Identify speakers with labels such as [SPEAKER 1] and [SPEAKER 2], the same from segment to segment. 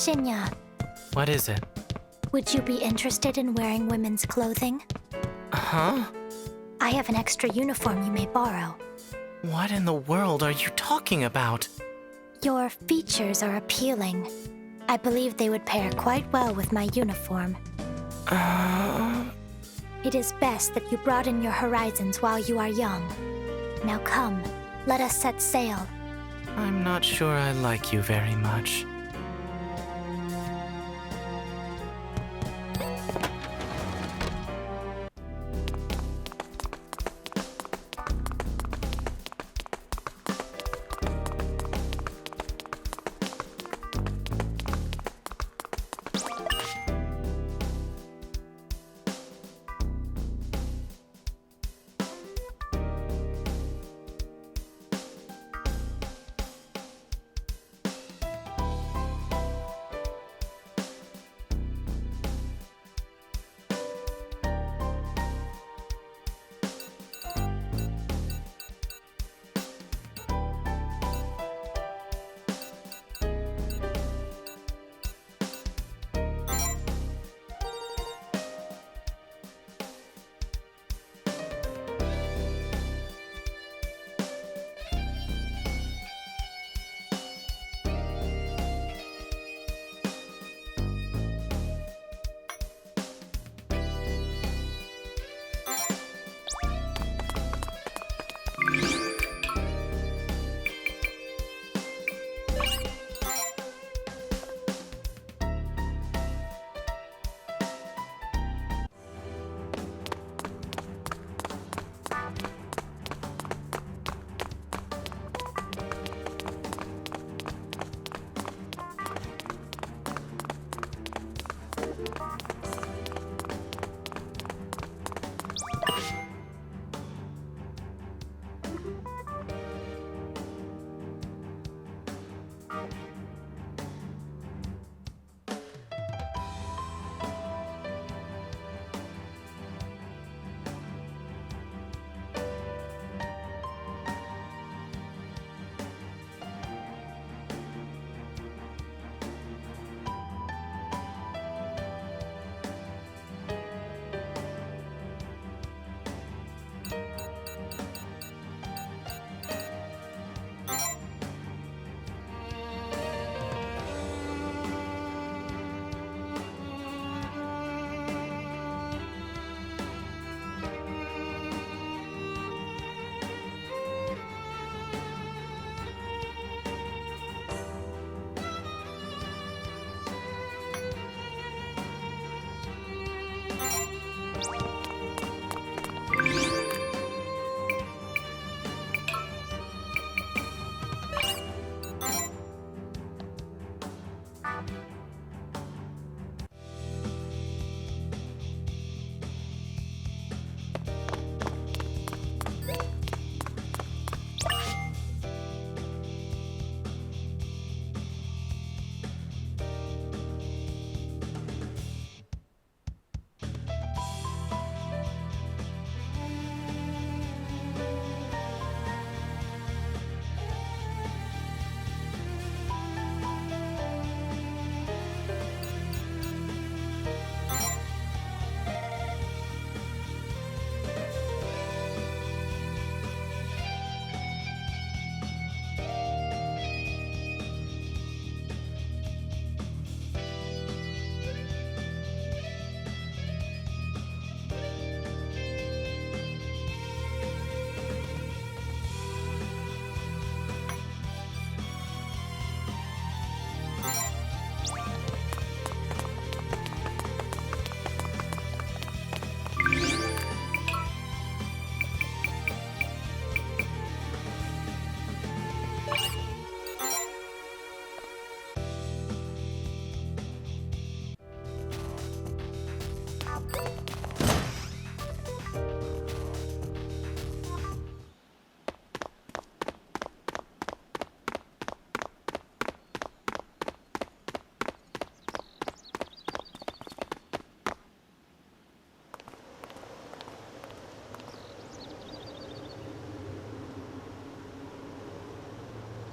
[SPEAKER 1] Shinya,
[SPEAKER 2] What is it?
[SPEAKER 1] would you be interested in wearing women's clothing?
[SPEAKER 2] Huh?
[SPEAKER 1] I have an extra uniform you may borrow.
[SPEAKER 2] What in the world are you talking about?
[SPEAKER 1] Your features are appealing. I believe they would pair quite well with my uniform. It is best that you broaden your horizons while you are young. Now come, let us set sail.
[SPEAKER 2] I'm not sure I like you very much.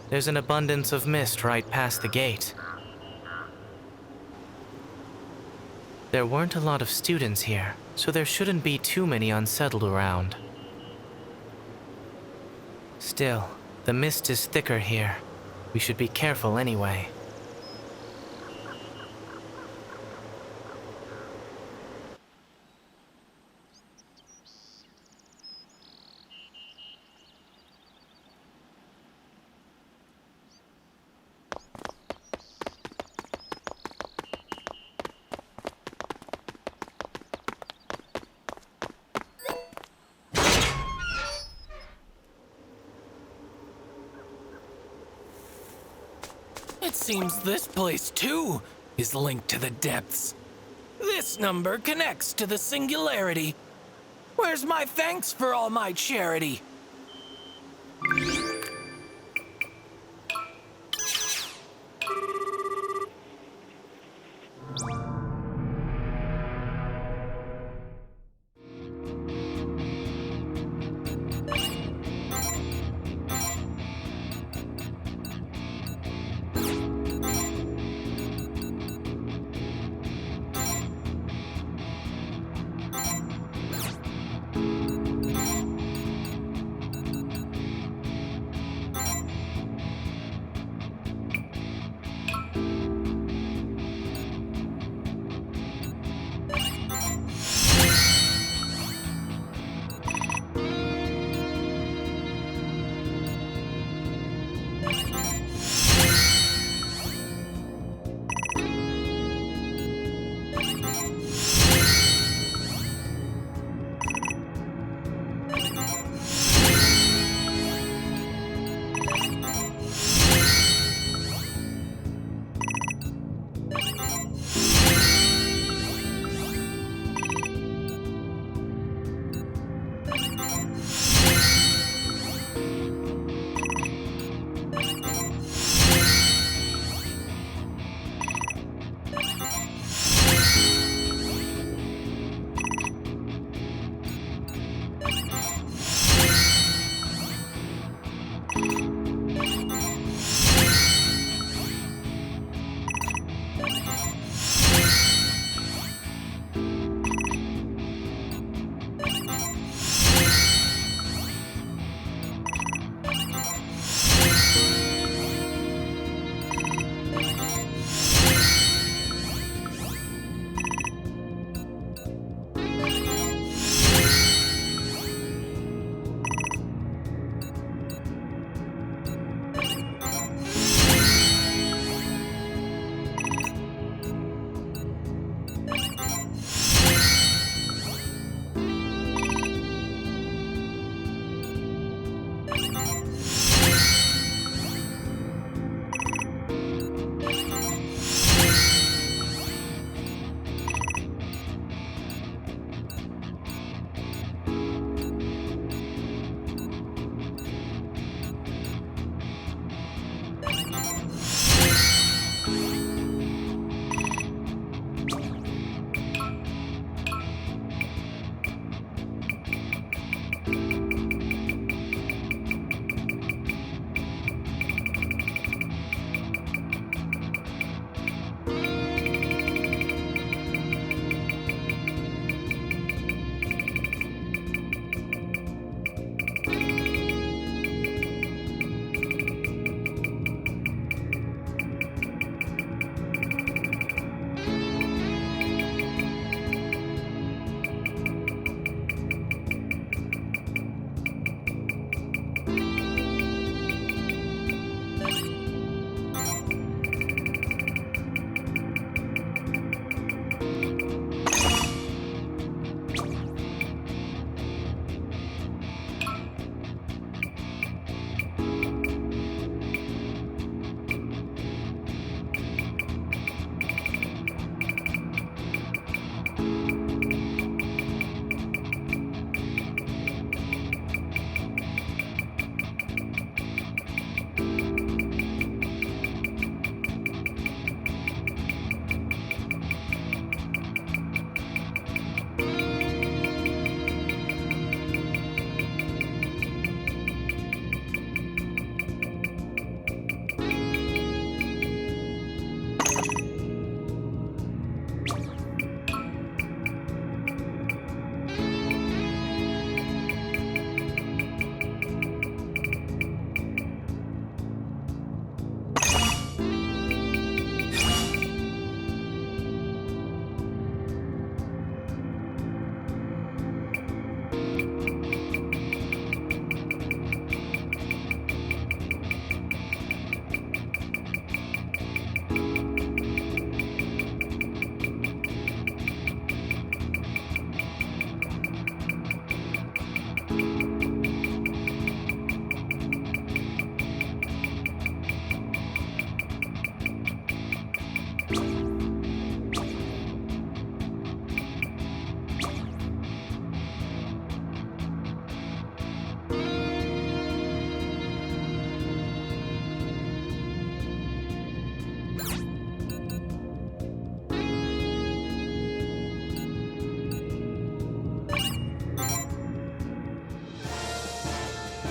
[SPEAKER 2] There's an abundance of mist right past the gate. There weren't a lot of students here, so there shouldn't be too many unsettled around. Still, the mist is thicker here. We should be careful anyway.
[SPEAKER 3] It seems this place, too, is linked to the depths. This number connects to the singularity. Where's my thanks for all my charity?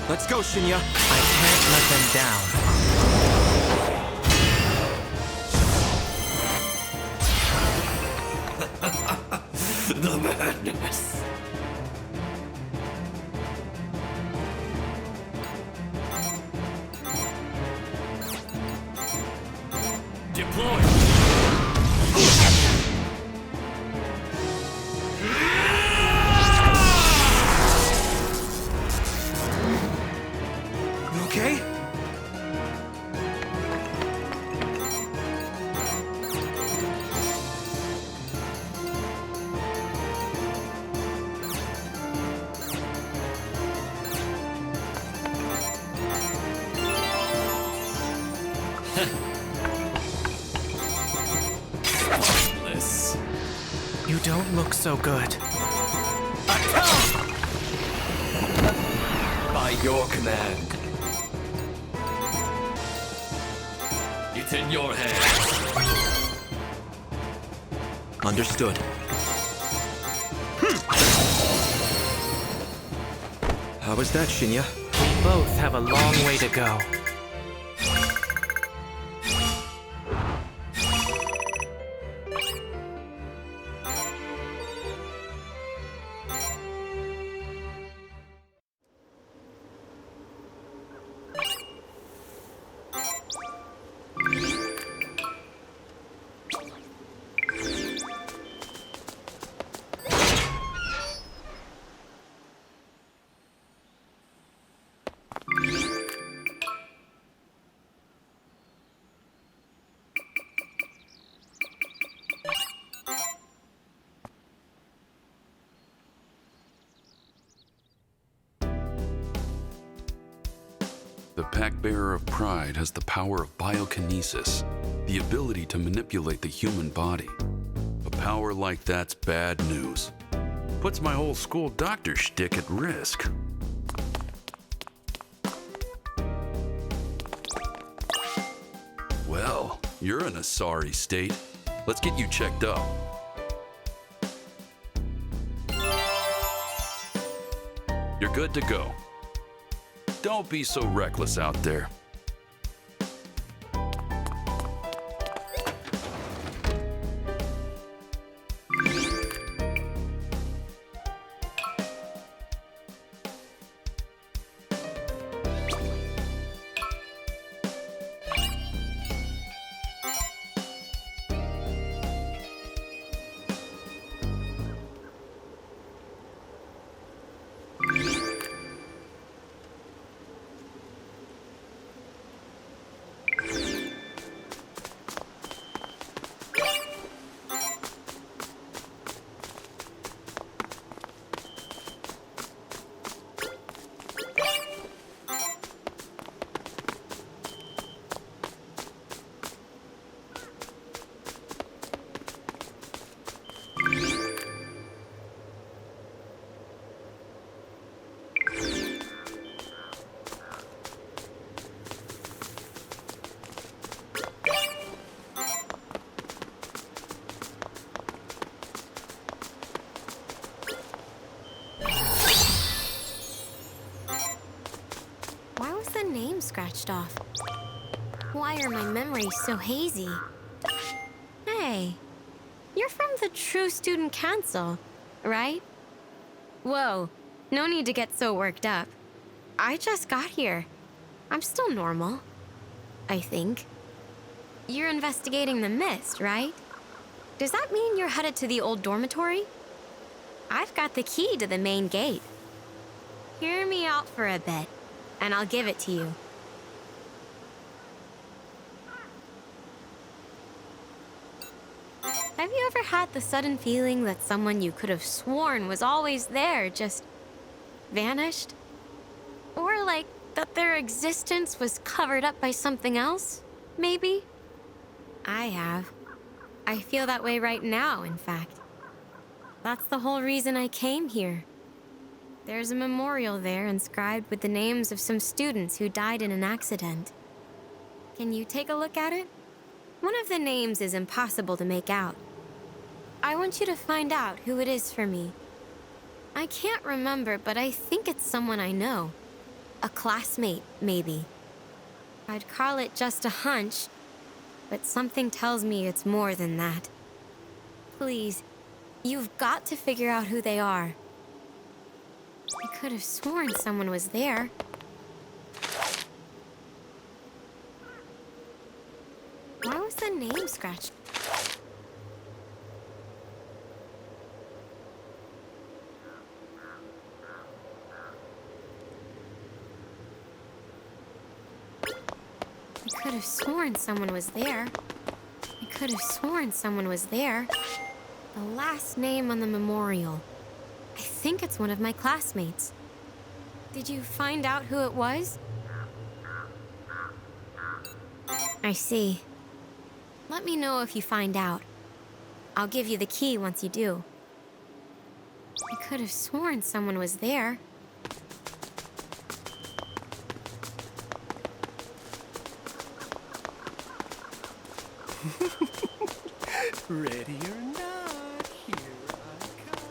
[SPEAKER 4] Let's go, Shinya.
[SPEAKER 2] I can't let them down.
[SPEAKER 5] The madness. Deploy.
[SPEAKER 4] You okay?
[SPEAKER 5] This.
[SPEAKER 2] You don't look so good.
[SPEAKER 5] By your command. It's in your hands.
[SPEAKER 4] Understood. How was that, Shinya?
[SPEAKER 2] We both have a long way to go.
[SPEAKER 6] The Pack-Bearer of Pride has the power of biokinesis, the ability to manipulate the human body. A power like that's bad news. Puts my whole school doctor shtick at risk. Well, you're in a sorry state. Let's get you checked up. You're good to go. Don't be so reckless out there.
[SPEAKER 7] Why was the name scratched off? Why are my memories so hazy? Hey, you're from the True Student Council, right? Whoa, no need to get so worked up. I just got here. I'm still normal, I think. You're investigating the mist, right? Does that mean you're headed to the old dormitory? I've got the key to the main gate. Hear me out for a bit, and I'll give it to you. Have you ever had the sudden feeling that someone you could have sworn was always there just vanished? Or like that their existence was covered up by something else, maybe? I have. I feel that way right now, in fact. That's the whole reason I came here. There's a memorial there inscribed with the names of some students who died in an accident. Can you take a look at it? One of the names is impossible to make out. I want you to find out who it is for me. I can't remember, but I think it's someone I know. A classmate, maybe. I'd call it just a hunch, but something tells me it's more than that. Please, you've got to figure out who they are. I could have sworn someone was there. Why was the name scratched? I could have sworn someone was there. I could have sworn someone was there. The last name on the memorial. I think it's one of my classmates. Did you find out who it was? I see. Let me know if you find out. I'll give you the key once you do. I could have sworn someone was there.
[SPEAKER 3] Ready or not, here I come.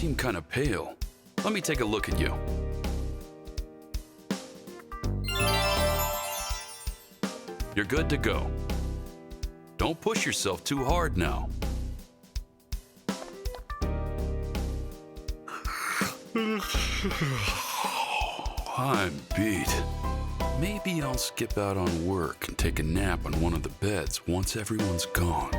[SPEAKER 6] seem kind of pale. Let me take a look at you. You're good to go. Don't push yourself too hard now. I'm beat. Maybe I'll skip out on work and take a nap on one of the beds once everyone's gone.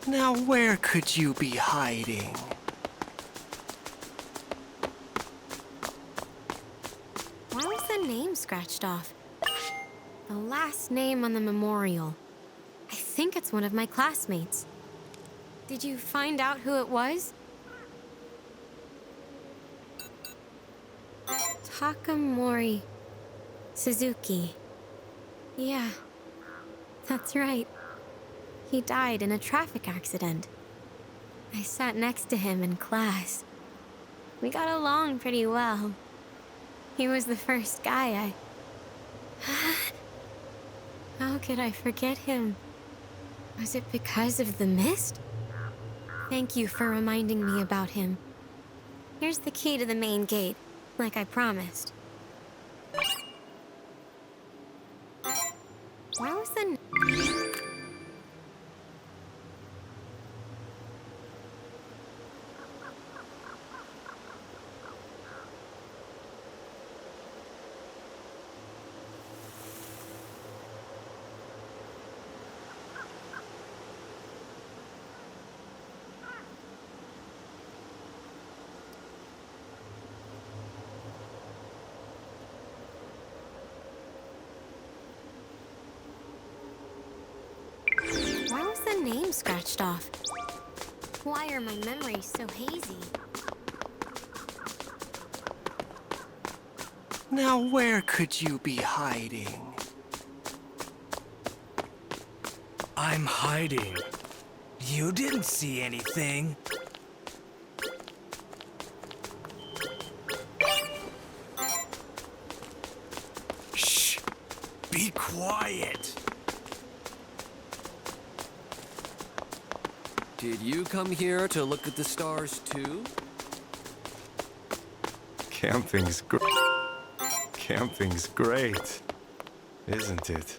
[SPEAKER 8] Now where could you be hiding?
[SPEAKER 7] Why was the name scratched off? The last name on the memorial. I think it's one of my classmates. Did you find out who it was? Takamori Suzuki. Yeah, that's right. He died in a traffic accident. I sat next to him in class. We got along pretty well. He was the first guy How could I forget him? Was it because of the mist? Thank you for reminding me about him. Here's the key to the main gate, like I promised. Where was the... Why was the name scratched off? Why are my memories so hazy?
[SPEAKER 8] Now where could you be hiding?
[SPEAKER 9] I'm hiding. You didn't see anything. Shh! Be quiet!
[SPEAKER 4] Did you come here to look at the stars too?
[SPEAKER 10] Camping's great, isn't it?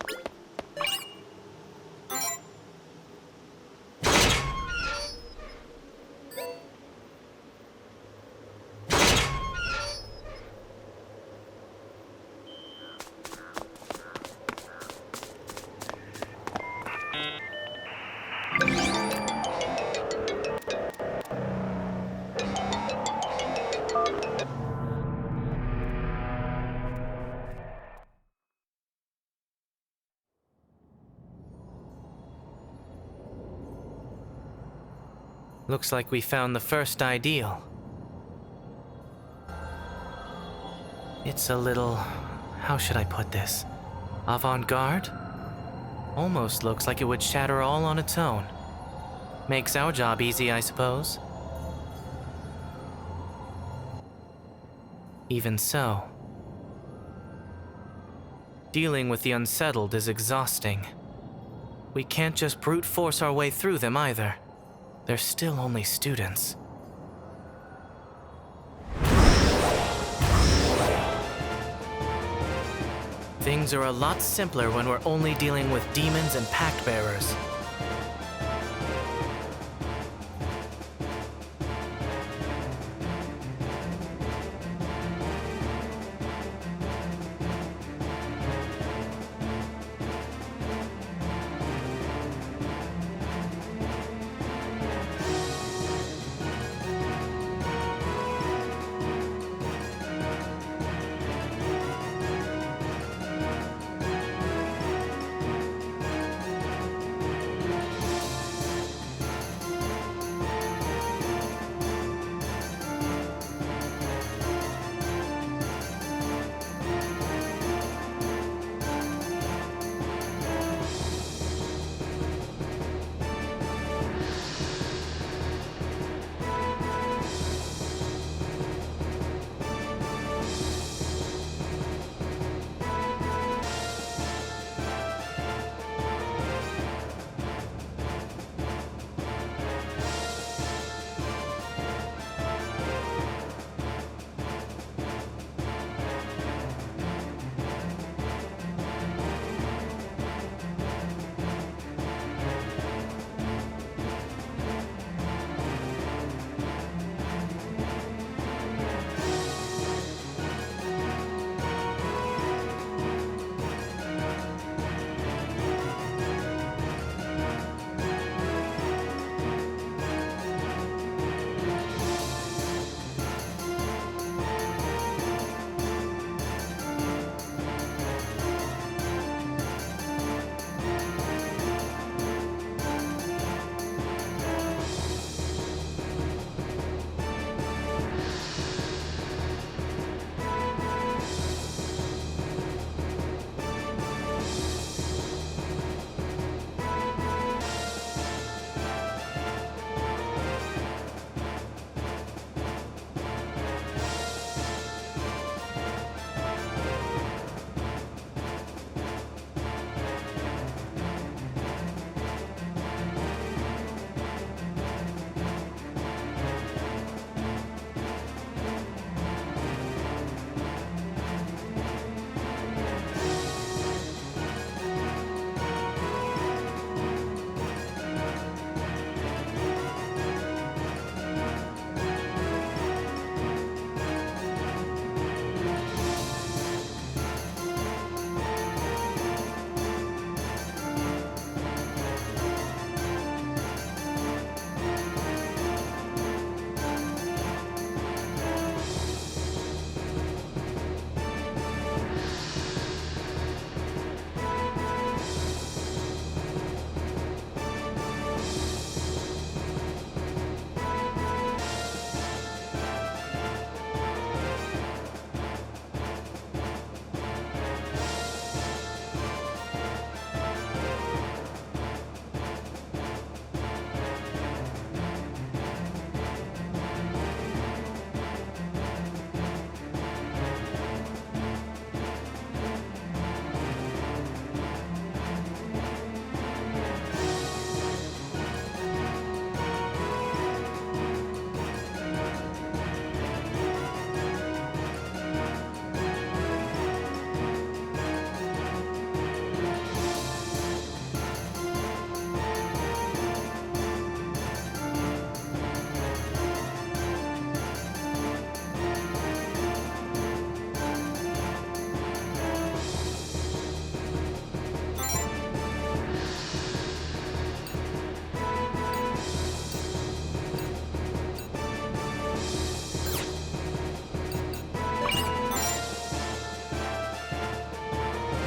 [SPEAKER 2] Looks like we found the first ideal. It's a little... how should I put this? Avant-garde? Almost looks like it would shatter all on its own. Makes our job easy, I suppose. Even so, dealing with the unsettled is exhausting. We can't just brute force our way through them either. They're still only students. Things are a lot simpler when we're only dealing with demons and pact bearers.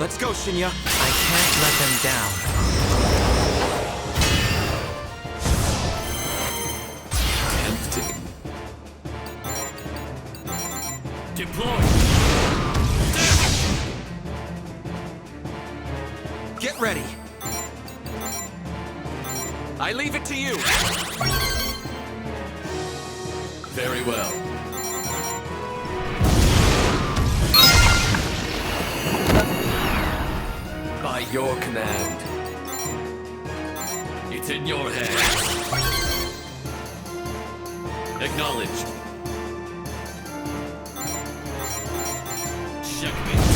[SPEAKER 9] Let's go, Shinya.
[SPEAKER 2] I can't let them down.
[SPEAKER 5] Tempting. Deploy.
[SPEAKER 9] Get ready. I leave it to you.
[SPEAKER 5] Very well. By your command. It's in your hands. Acknowledged. Checkmate.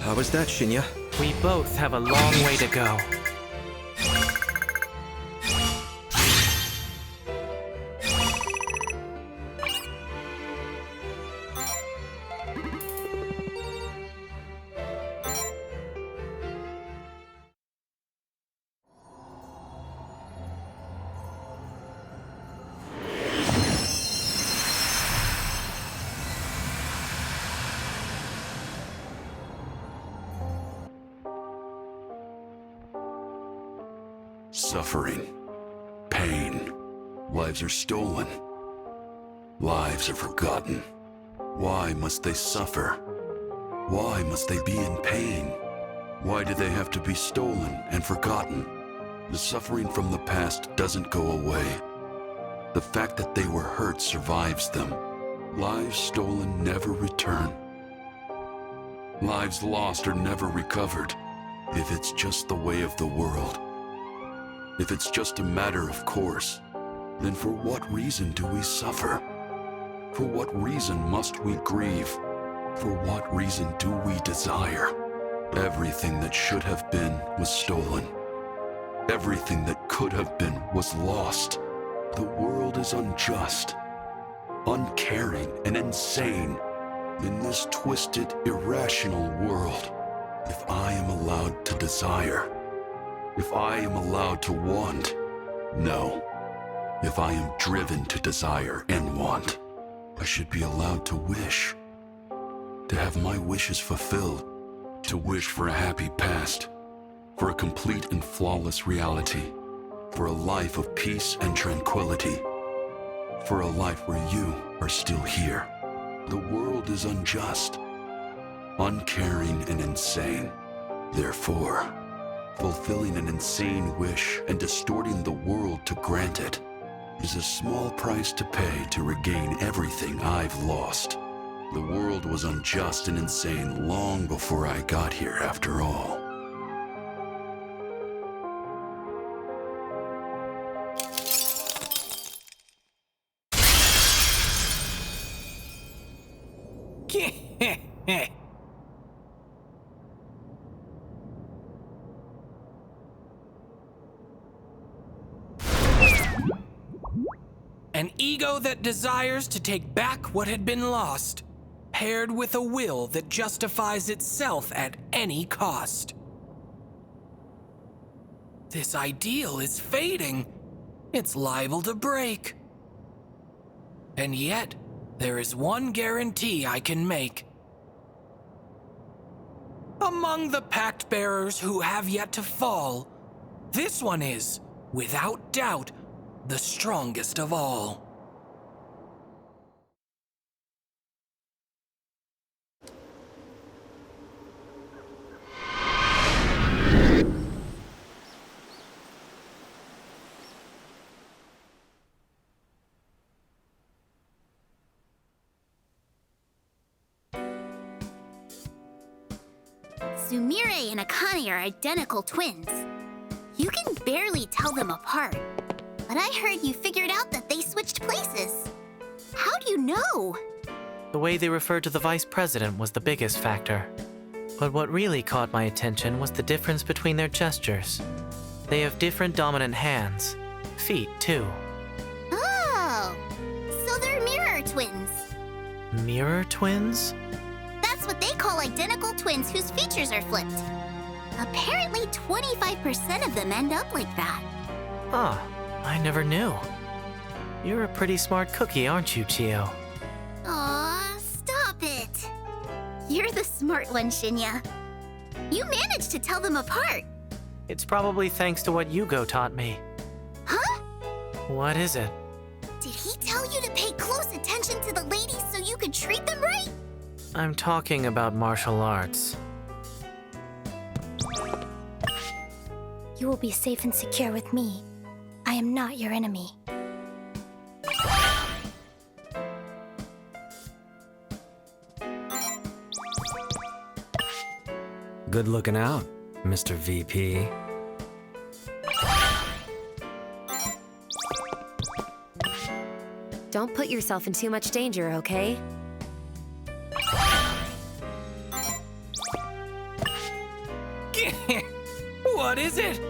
[SPEAKER 9] How was that, Shinya?
[SPEAKER 2] We both have a long way to go.
[SPEAKER 6] Suffering, pain, lives are stolen, lives are forgotten. Why must they suffer? Why must they be in pain? Why do they have to be stolen and forgotten? The suffering from the past doesn't go away. The fact that they were hurt survives them. Lives stolen never return. Lives lost are never recovered, if it's just the way of the world. If it's just a matter of course, then for what reason do we suffer? For what reason must we grieve? For what reason do we desire? Everything that should have been was stolen. Everything that could have been was lost. The world is unjust, uncaring, and insane. In this twisted, irrational world, if I am allowed to desire, if I am allowed to want, no. If I am driven to desire and want, I should be allowed to wish. To have my wishes fulfilled. To wish for a happy past. For a complete and flawless reality. For a life of peace and tranquility. For a life where you are still here. The world is unjust, uncaring, and insane. Therefore, fulfilling an insane wish and distorting the world to grant it is a small price to pay to regain everything I've lost. The world was unjust and insane long before I got here, after all.
[SPEAKER 3] An ego that desires to take back what had been lost, paired with a will that justifies itself at any cost. This ideal is fading. It's liable to break. And yet, there is one guarantee I can make. Among the pact bearers who have yet to fall, this one is, without doubt, the strongest of all.
[SPEAKER 1] Sumire and Akane are identical twins. You can barely tell them apart. But I heard you figured out that they switched places. How do you know?
[SPEAKER 2] The way they referred to the vice president was the biggest factor. But what really caught my attention was the difference between their gestures. They have different dominant hands. Feet, too.
[SPEAKER 1] Oh, so they're mirror twins.
[SPEAKER 2] Mirror twins?
[SPEAKER 1] That's what they call identical twins whose features are flipped. Apparently 25% of them end up like that.
[SPEAKER 2] Ah, I never knew. You're a pretty smart cookie, aren't you, Chio?
[SPEAKER 1] Aw, You're the smart one, Shinya. You managed to tell them apart.
[SPEAKER 2] It's probably thanks to what Yugo taught me.
[SPEAKER 1] Huh?
[SPEAKER 2] What is it?
[SPEAKER 1] Did he tell you to pay close attention to the ladies so you could treat them right?
[SPEAKER 2] I'm talking about martial arts.
[SPEAKER 11] You will be safe and secure with me. I am not your enemy.
[SPEAKER 12] Good looking out, Mr. VP.
[SPEAKER 13] Don't put yourself in too much danger, okay?
[SPEAKER 3] What is it?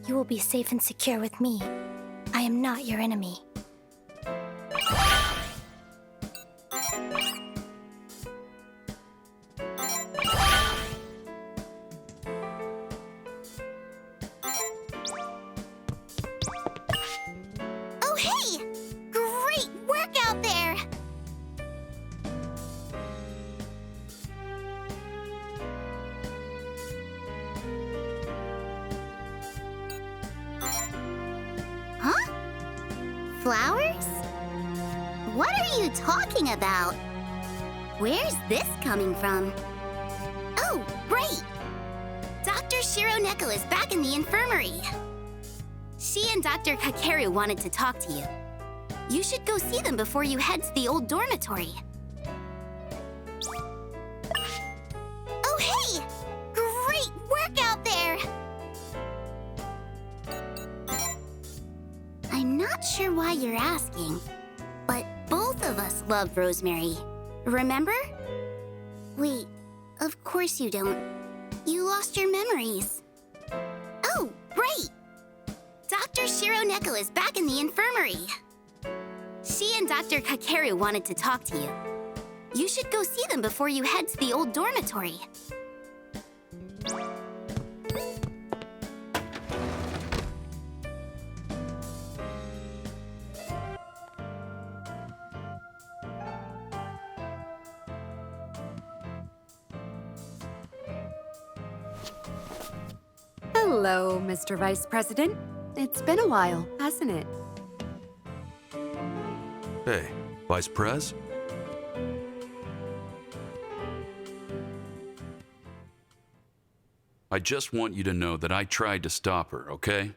[SPEAKER 11] You will be safe and secure with me. I am not your enemy.
[SPEAKER 1] Oh, hey! Great work out there! Huh? Flowers? What are you talking about? Where's this coming from? Oh, right! Dr. Shiro Neko is back in the infirmary. She and Dr. Kakeru wanted to talk to you. You should go see them before you head to the old dormitory. Oh, hey! Great work out there! I'm not sure why you're asking, but both of us love Rosemary. Remember? Wait, of course you don't. You lost your memories. Oh, right! Dr. Shiro Neko is back in the infirmary. She and Dr. Kakeru wanted to talk to you. You should go see them before you head to the old dormitory.
[SPEAKER 14] Hello, Mr. Vice President. It's been a while, hasn't it?
[SPEAKER 6] Hey, Vice Prez? I just want you to know that I tried to stop her, okay?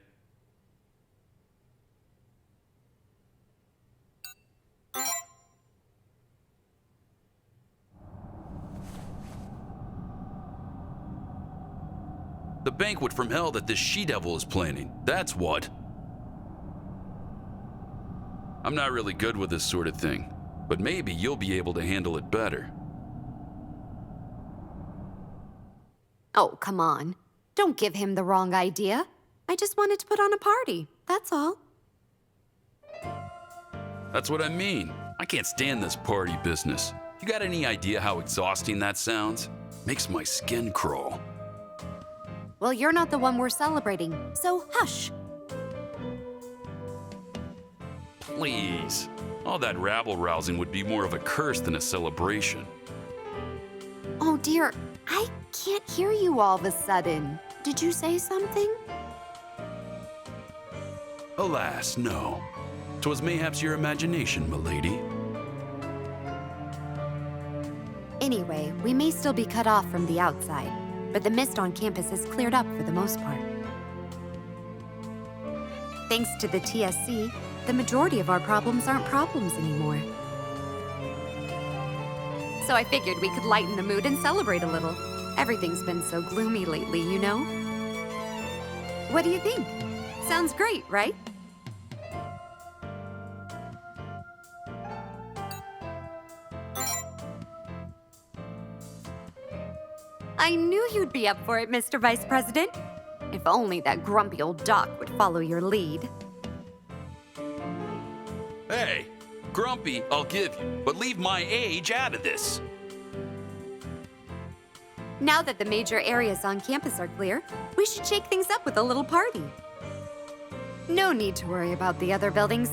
[SPEAKER 6] The banquet from hell that this she-devil is planning, that's what. I'm not really good with this sort of thing, but maybe you'll be able to handle it better.
[SPEAKER 14] Oh, come on. Don't give him the wrong idea. I just wanted to put on a party, that's all.
[SPEAKER 6] That's what I mean. I can't stand this party business. You got any idea how exhausting that sounds? Makes my skin crawl.
[SPEAKER 14] Well, you're not the one we're celebrating, so hush.
[SPEAKER 6] Please. All that rabble-rousing would be more of a curse than a celebration.
[SPEAKER 14] Oh dear, I can't hear you all of a sudden. Did you say something?
[SPEAKER 6] Alas, no. 'Twas mayhaps your imagination, milady.
[SPEAKER 14] Anyway, we may still be cut off from the outside, but the mist on campus has cleared up for the most part. Thanks to the TSC, the majority of our problems aren't problems anymore. So I figured we could lighten the mood and celebrate a little. Everything's been so gloomy lately, you know? What do you think? Sounds great, right? I knew you'd be up for it, Mr. Vice President. If only that grumpy old Doc would follow your lead.
[SPEAKER 6] Hey, grumpy, I'll give you, but leave my age out of this.
[SPEAKER 14] Now that the major areas on campus are clear, we should shake things up with a little party. No need to worry about the other buildings.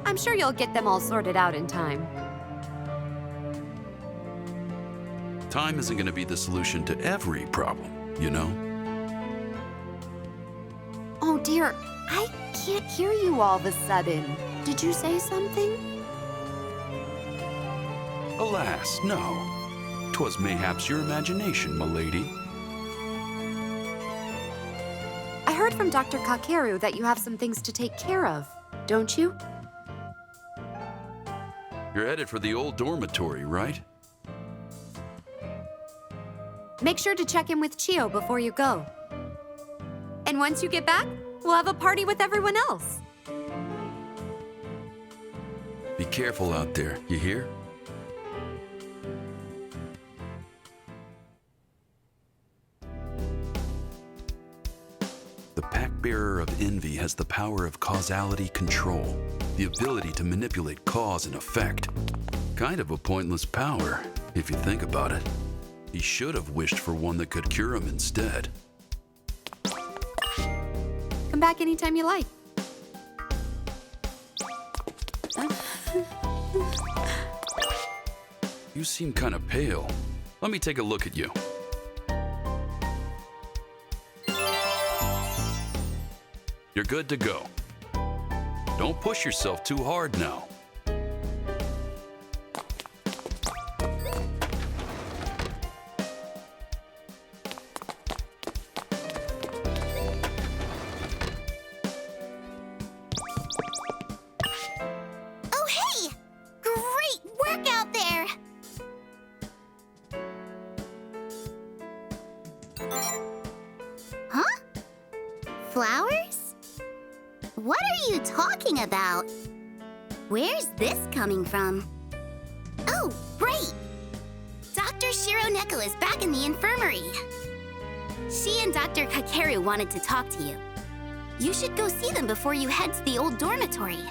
[SPEAKER 14] I'm sure you'll get them all sorted out in time.
[SPEAKER 6] Time isn't going to be the solution to every problem, you know?
[SPEAKER 14] Oh dear, I can't hear you all of a sudden. Did you say something?
[SPEAKER 6] Alas, no. 'Twas mayhaps your imagination, milady.
[SPEAKER 14] I heard from Dr. Kakeru that you have some things to take care of, don't you?
[SPEAKER 6] You're headed for the old dormitory, right?
[SPEAKER 14] Make sure to check in with Chio before you go. And once you get back, we'll have a party with everyone else.
[SPEAKER 6] Be careful out there, you hear? The pack-bearer of envy has the power of causality control, the ability to manipulate cause and effect. Kind of a pointless power, if you think about it. He should have wished for one that could cure him instead.
[SPEAKER 14] Come back anytime you like.
[SPEAKER 6] You seem kind of pale. Let me take a look at you. You're good to go. Don't push yourself too hard now.
[SPEAKER 1] Oh, hey! Great work out there! Huh? Flowers? What are you talking about? Where's this coming from? Oh, right! Dr. Shironeko is back in the infirmary. She and Dr. Kakeru wanted to talk to you. You should go see them before you head to the old dormitory.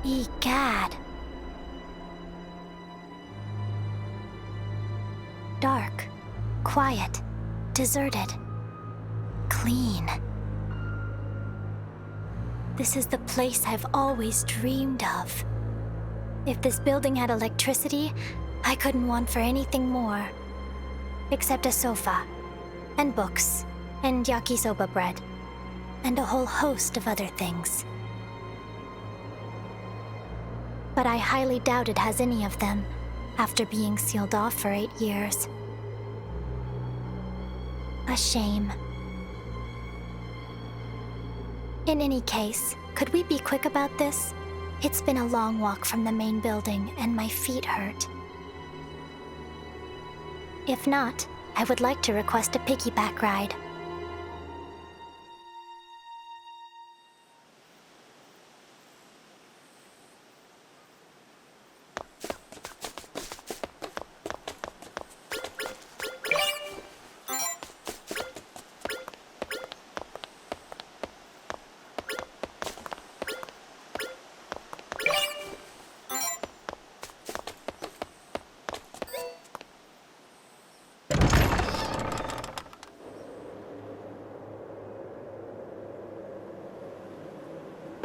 [SPEAKER 11] Egad. Dark, quiet, deserted, clean. This is the place I've always dreamed of. If this building had electricity, I couldn't want for anything more. Except a sofa, and books, and yakisoba bread, and a whole host of other things. But I highly doubt it has any of them, after being sealed off for 8 years. A shame. In any case, could we be quick about this? It's been a long walk from the main building, and my feet hurt. If not, I would like to request a piggyback ride.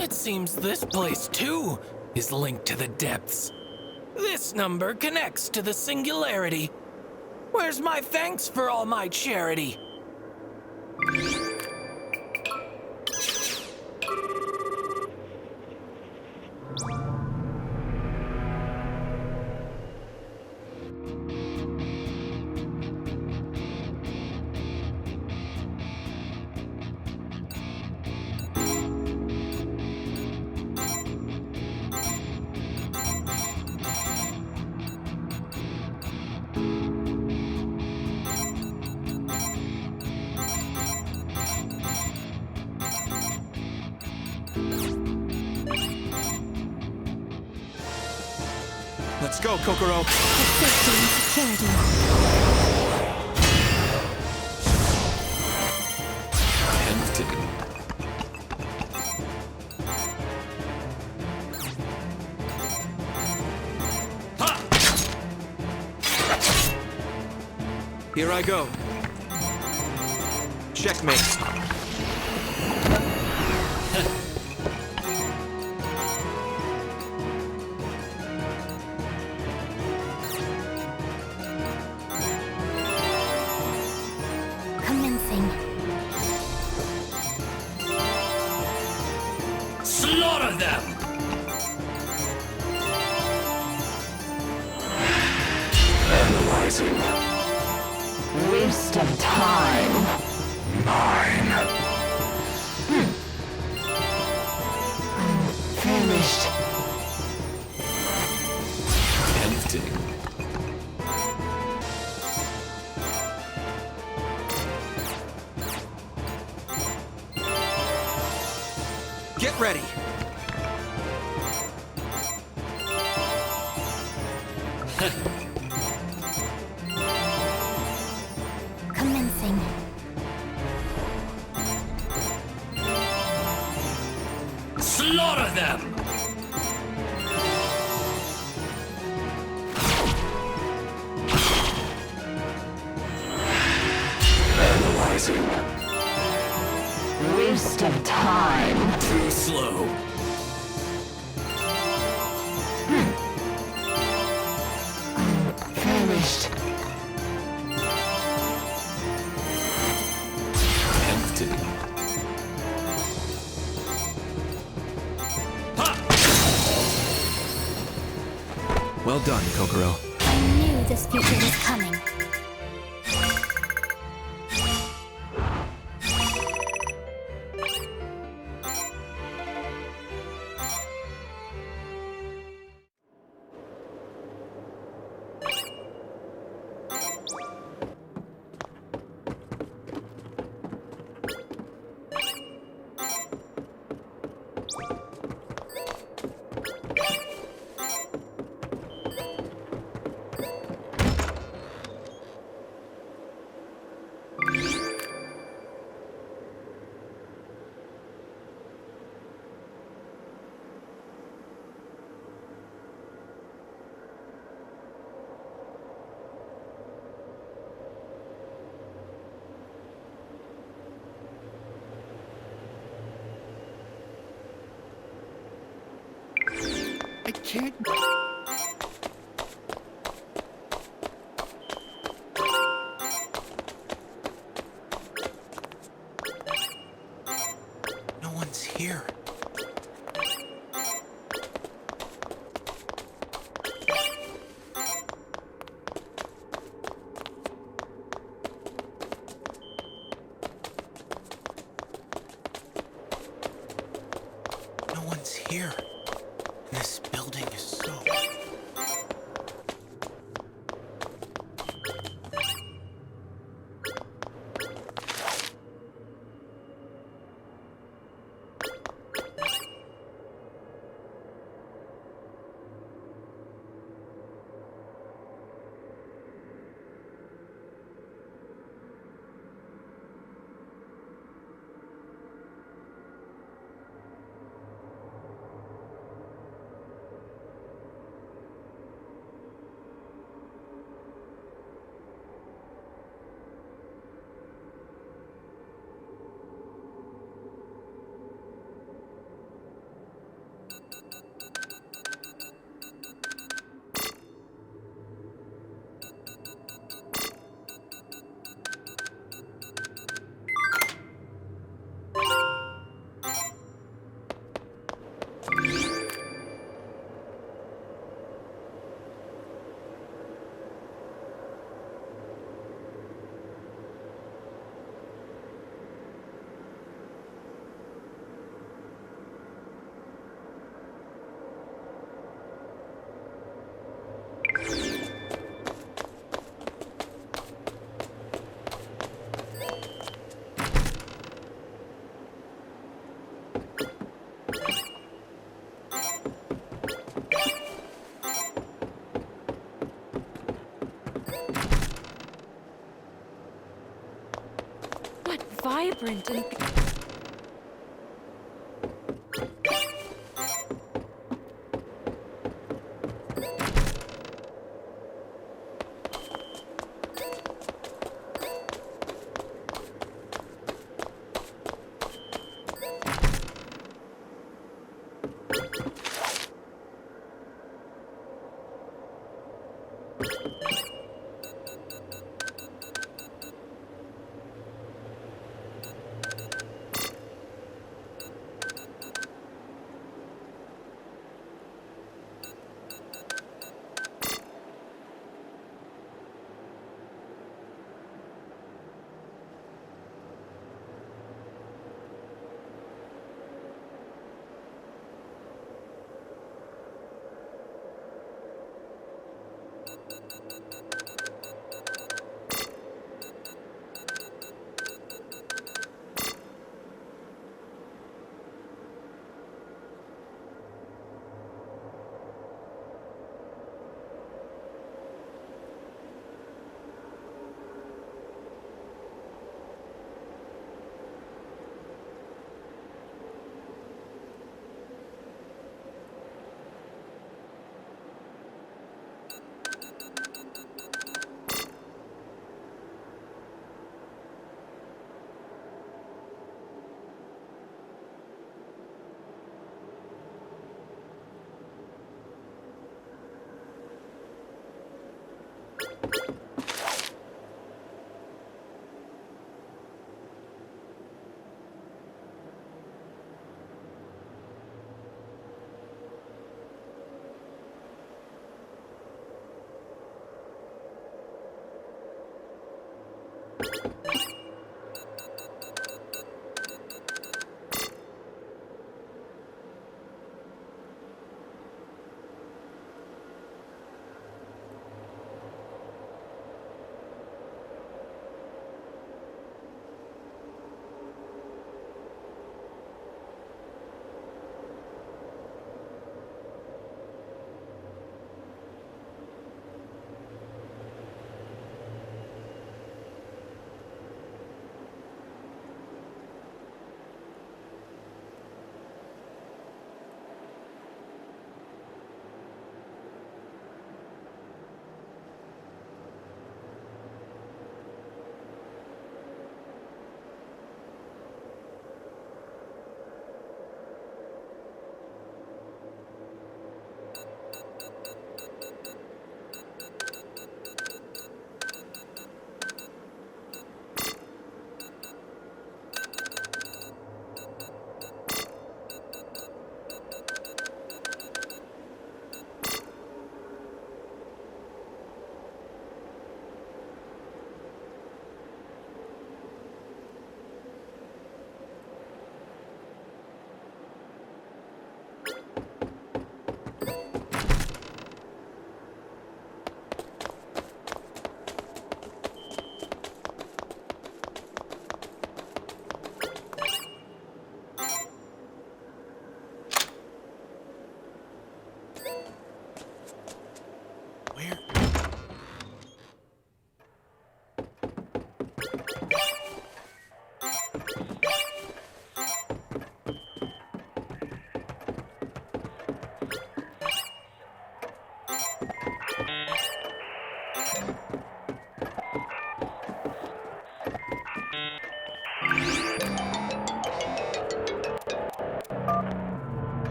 [SPEAKER 3] It seems this place, too, is linked to the depths. This number connects to the singularity. Where's my thanks for all my charity?
[SPEAKER 9] Let's go, Kokoro.
[SPEAKER 11] Safety and security.
[SPEAKER 5] Empty.
[SPEAKER 9] Here I go. Checkmate.
[SPEAKER 11] Commencing.
[SPEAKER 5] Slaughter them!
[SPEAKER 15] Analyzing. Waste of time. Mine. Finished.
[SPEAKER 5] Empty.
[SPEAKER 9] Get ready.
[SPEAKER 11] Commencing.
[SPEAKER 5] Slaughter them!
[SPEAKER 15] Analyzing. Waste of time.
[SPEAKER 5] Too slow.
[SPEAKER 15] Finished.
[SPEAKER 5] Empty.
[SPEAKER 9] Well done, Kokoro.
[SPEAKER 11] I knew this future was coming.
[SPEAKER 8] I can't.
[SPEAKER 9] No one's here. No one's here. This building is so...
[SPEAKER 7] What vibrant and...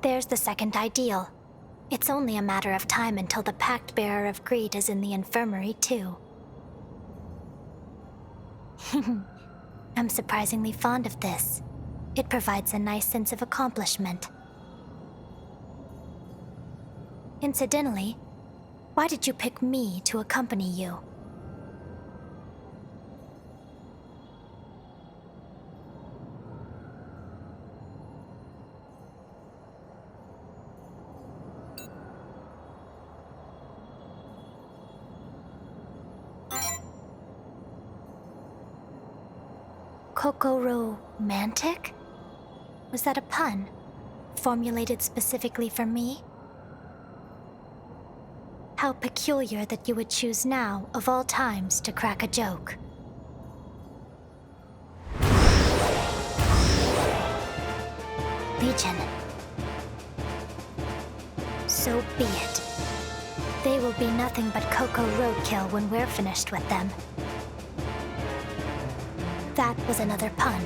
[SPEAKER 11] There's the second ideal. It's only a matter of time until the Pact Bearer of Greed is in the infirmary, too. I'm surprisingly fond of this. It provides a nice sense of accomplishment. Incidentally, why did you pick me to accompany you? Coco-romantic? Was that a pun? Formulated specifically for me? How peculiar that you would choose now, of all times, to crack a joke. Legion. So be it. They will be nothing but Coco roadkill when we're finished with them. That was another pun.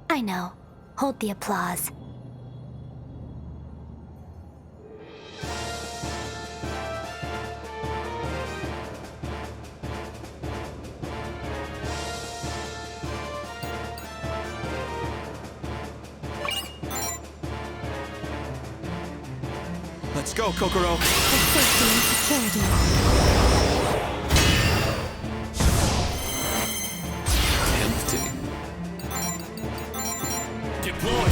[SPEAKER 11] I know. Hold the applause.
[SPEAKER 9] Let's go, Kokoro.
[SPEAKER 11] For safety and security.
[SPEAKER 5] Tempting. Deploy.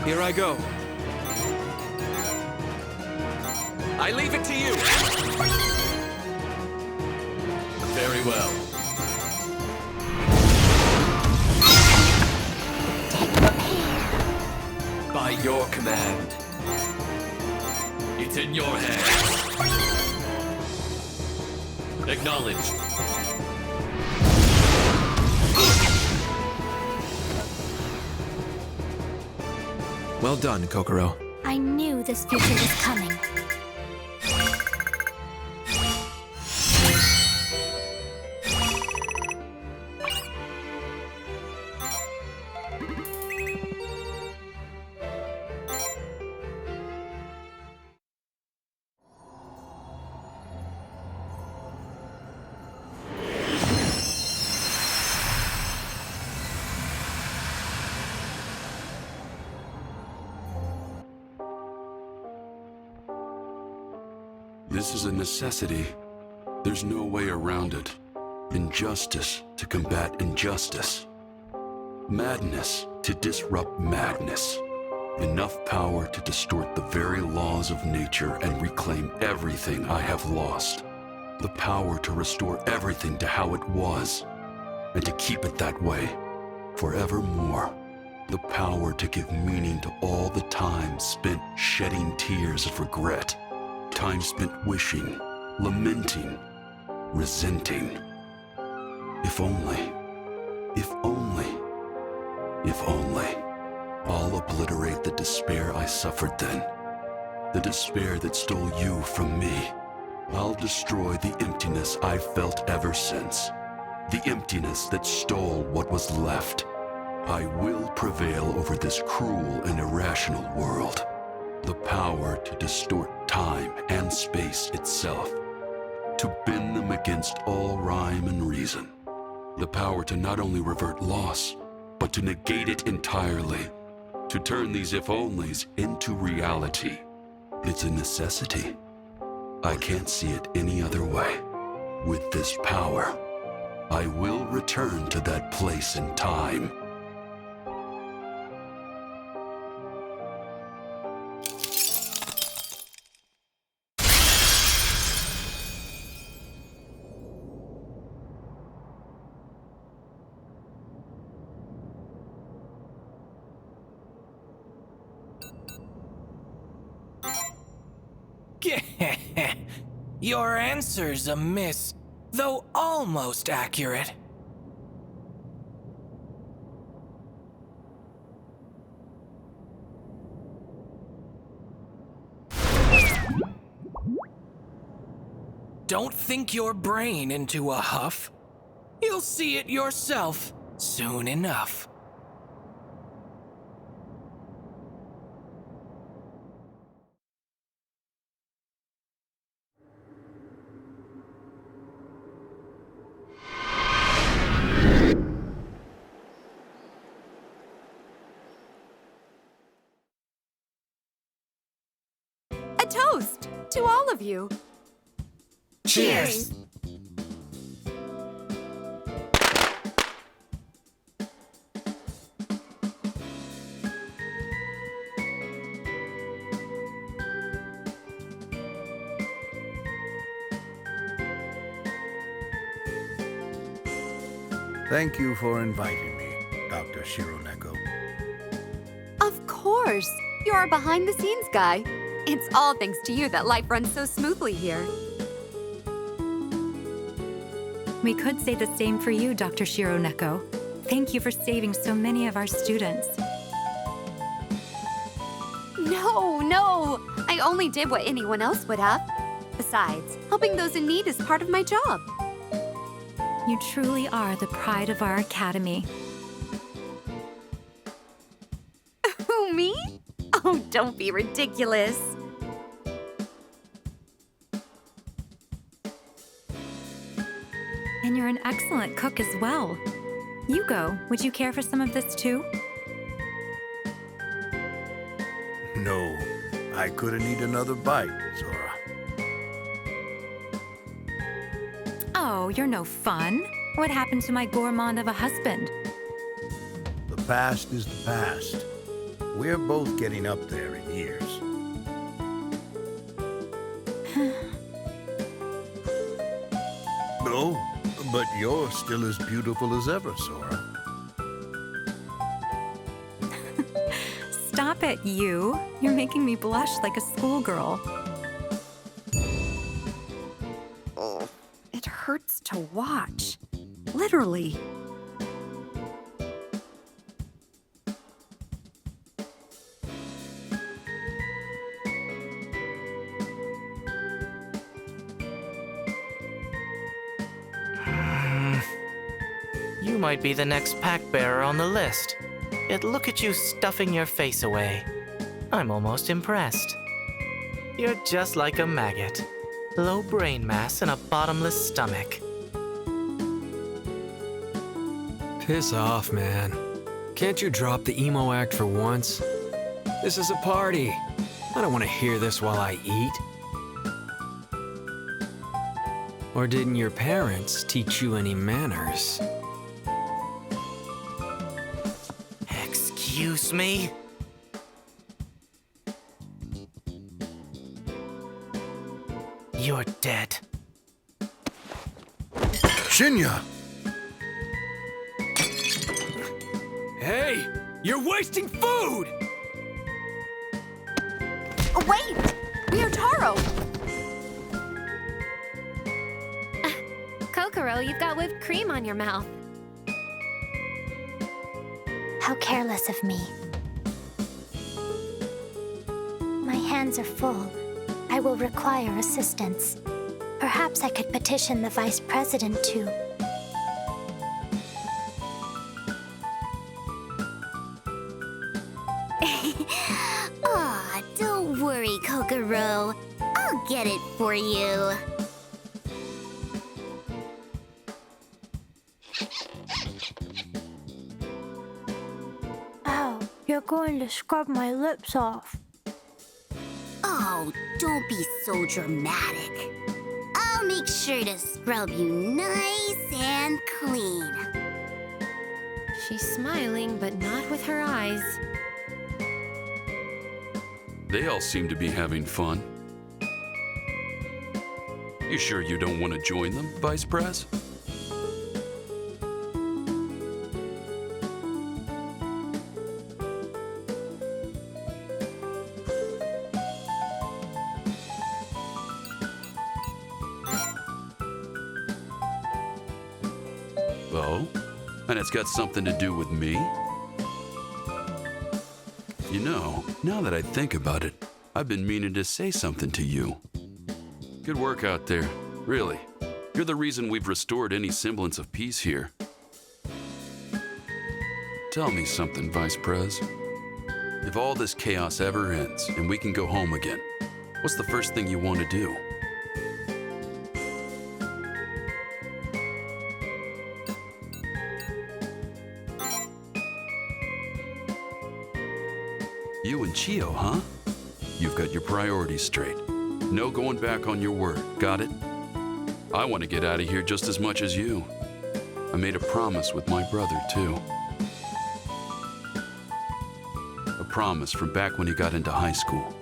[SPEAKER 4] Here I go. I leave it to you.
[SPEAKER 5] Very well. By your command. It's in your hands. Acknowledged.
[SPEAKER 9] Well done, Kokoro.
[SPEAKER 11] I knew this future was coming.
[SPEAKER 6] This is a necessity. There's no way around it. Injustice to combat injustice. Madness to disrupt madness. Enough power to distort the very laws of nature and reclaim everything I have lost. The power to restore everything to how it was, and to keep it that way forevermore. The power to give meaning to all the time spent shedding tears of regret. Time spent wishing, lamenting, resenting. If only, if only, if only. I'll obliterate the despair I suffered then. The despair that stole you from me. I'll destroy the emptiness I've felt ever since. The emptiness that stole what was left. I will prevail over this cruel and irrational world. The power to distort time and space itself. To bend them against all rhyme and reason. The power to not only revert loss, but to negate it entirely. To turn these if-onlys into reality. It's a necessity. I can't see it any other way. With this power, I will return to that place in time.
[SPEAKER 3] Your answer's a miss, though almost accurate. don't think your brain into a huff. You'll see it yourself soon enough.
[SPEAKER 14] A toast to all of you.
[SPEAKER 15] Cheers.
[SPEAKER 16] Thank you for inviting me, Dr. Shironeko.
[SPEAKER 14] Of course. You're our behind-the-scenes guy. It's all thanks to you that life runs so smoothly here.
[SPEAKER 17] We could say the same for you, Dr. Shironeko. Thank you for saving so many of our students.
[SPEAKER 14] No. I only did what anyone else would have. Besides, helping those in need is part of my job.
[SPEAKER 17] You truly are the pride of our academy.
[SPEAKER 14] Who, me? Oh, don't be ridiculous.
[SPEAKER 17] And you're an excellent cook as well. Yugo, would you care for some of this too?
[SPEAKER 16] No, I couldn't eat another bite, Sora.
[SPEAKER 17] Oh, you're no fun. What happened to my gourmand of a husband?
[SPEAKER 16] The past is the past. We're both getting up there in years. No, but you're still as beautiful as ever, Sora.
[SPEAKER 17] Stop it, you. You're making me blush like a schoolgirl.
[SPEAKER 14] Oh, it hurts to watch. Literally.
[SPEAKER 2] You might be the next pack bearer on the list. Yet look at you stuffing your face away. I'm almost impressed. You're just like a maggot. Low brain mass and a bottomless stomach.
[SPEAKER 9] Piss off, man. Can't you drop the emo act for once? This is a party. I don't want to hear this while I eat. Or didn't your parents teach you any manners?
[SPEAKER 2] Excuse me? You're dead.
[SPEAKER 16] Shinya!
[SPEAKER 3] Hey! You're wasting food!
[SPEAKER 14] Oh, wait! Ryotaro!
[SPEAKER 7] Kokoro, you've got whipped cream on your mouth.
[SPEAKER 11] How careless of me. My hands are full. I will require assistance. Perhaps I could petition the Vice President to...
[SPEAKER 1] Aw, don't worry, Kokoro. I'll get it for you.
[SPEAKER 11] Ow, you're going to scrub my lips off.
[SPEAKER 1] Oh, don't be so dramatic. I'll make sure to scrub you nice and clean.
[SPEAKER 7] She's smiling, but not with her eyes.
[SPEAKER 6] They all seem to be having fun. You sure you don't want to join them, Vice Pres? Oh? And it's got something to do with me? You know, now that I think about it, I've been meaning to say something to you. Good work out there. Really, you're the reason we've restored any semblance of peace here. Tell me something, Vice Prez. If all this chaos ever ends and we can go home again, what's the first thing you want to do? You and Chio, huh? You've got your priorities straight. No going back on your word, got it? I want to get out of here just as much as you. I made a promise with my brother, too. A promise from back when he got into high school.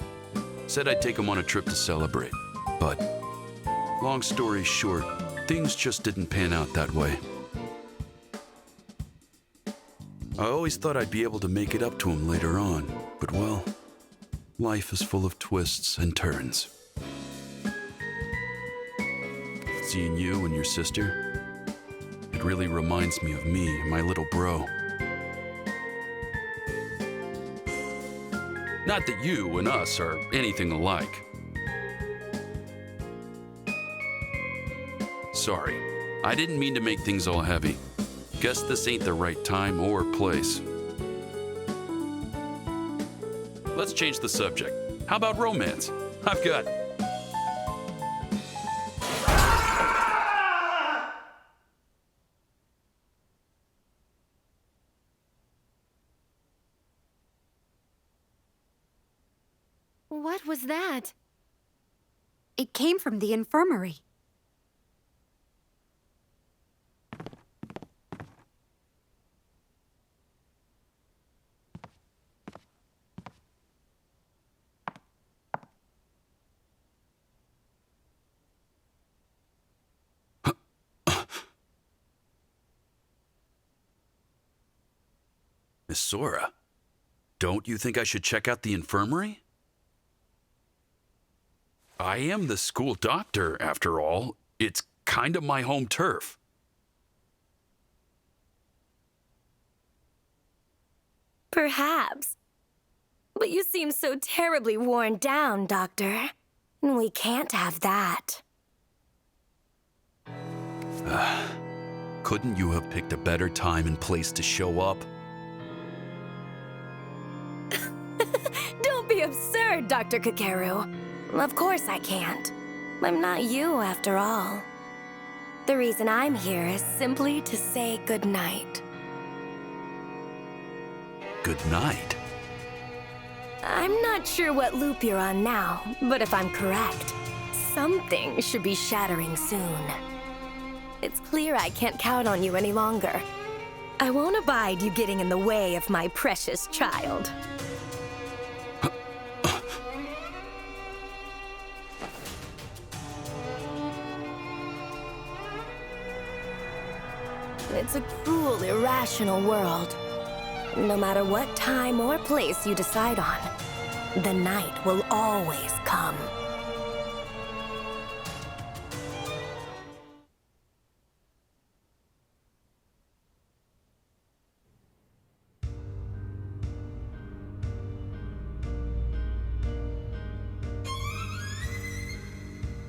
[SPEAKER 6] Said I'd take him on a trip to celebrate. But, long story short, things just didn't pan out that way. I always thought I'd be able to make it up to him later on, but well, life is full of twists and turns. Seeing you and your sister, it really reminds me of me and my little bro. Not that you and us are anything alike. Sorry, I didn't mean to make things all heavy. Guess this ain't the right time or place. Let's change the subject. How about romance? I've got...
[SPEAKER 14] What was that? It came from the infirmary. Miss Sora, don't you think I should check out the infirmary? I am the school doctor, after all. It's kind of my home turf.
[SPEAKER 18] Perhaps. But you seem so terribly worn down, Doctor. We can't have that.
[SPEAKER 6] Couldn't you have picked a better time and place to show up?
[SPEAKER 18] Don't be absurd, Dr. Kakeru. Of course I can't. I'm not you, after all. The reason I'm here is simply to say goodnight.
[SPEAKER 6] Good night.
[SPEAKER 18] I'm not sure what loop you're on now, but if I'm correct, something should be shattering soon. It's clear I can't count on you any longer. I won't abide you getting in the way of my precious child. It's a cruel, irrational world. No matter what time or place you decide on, the night will always come.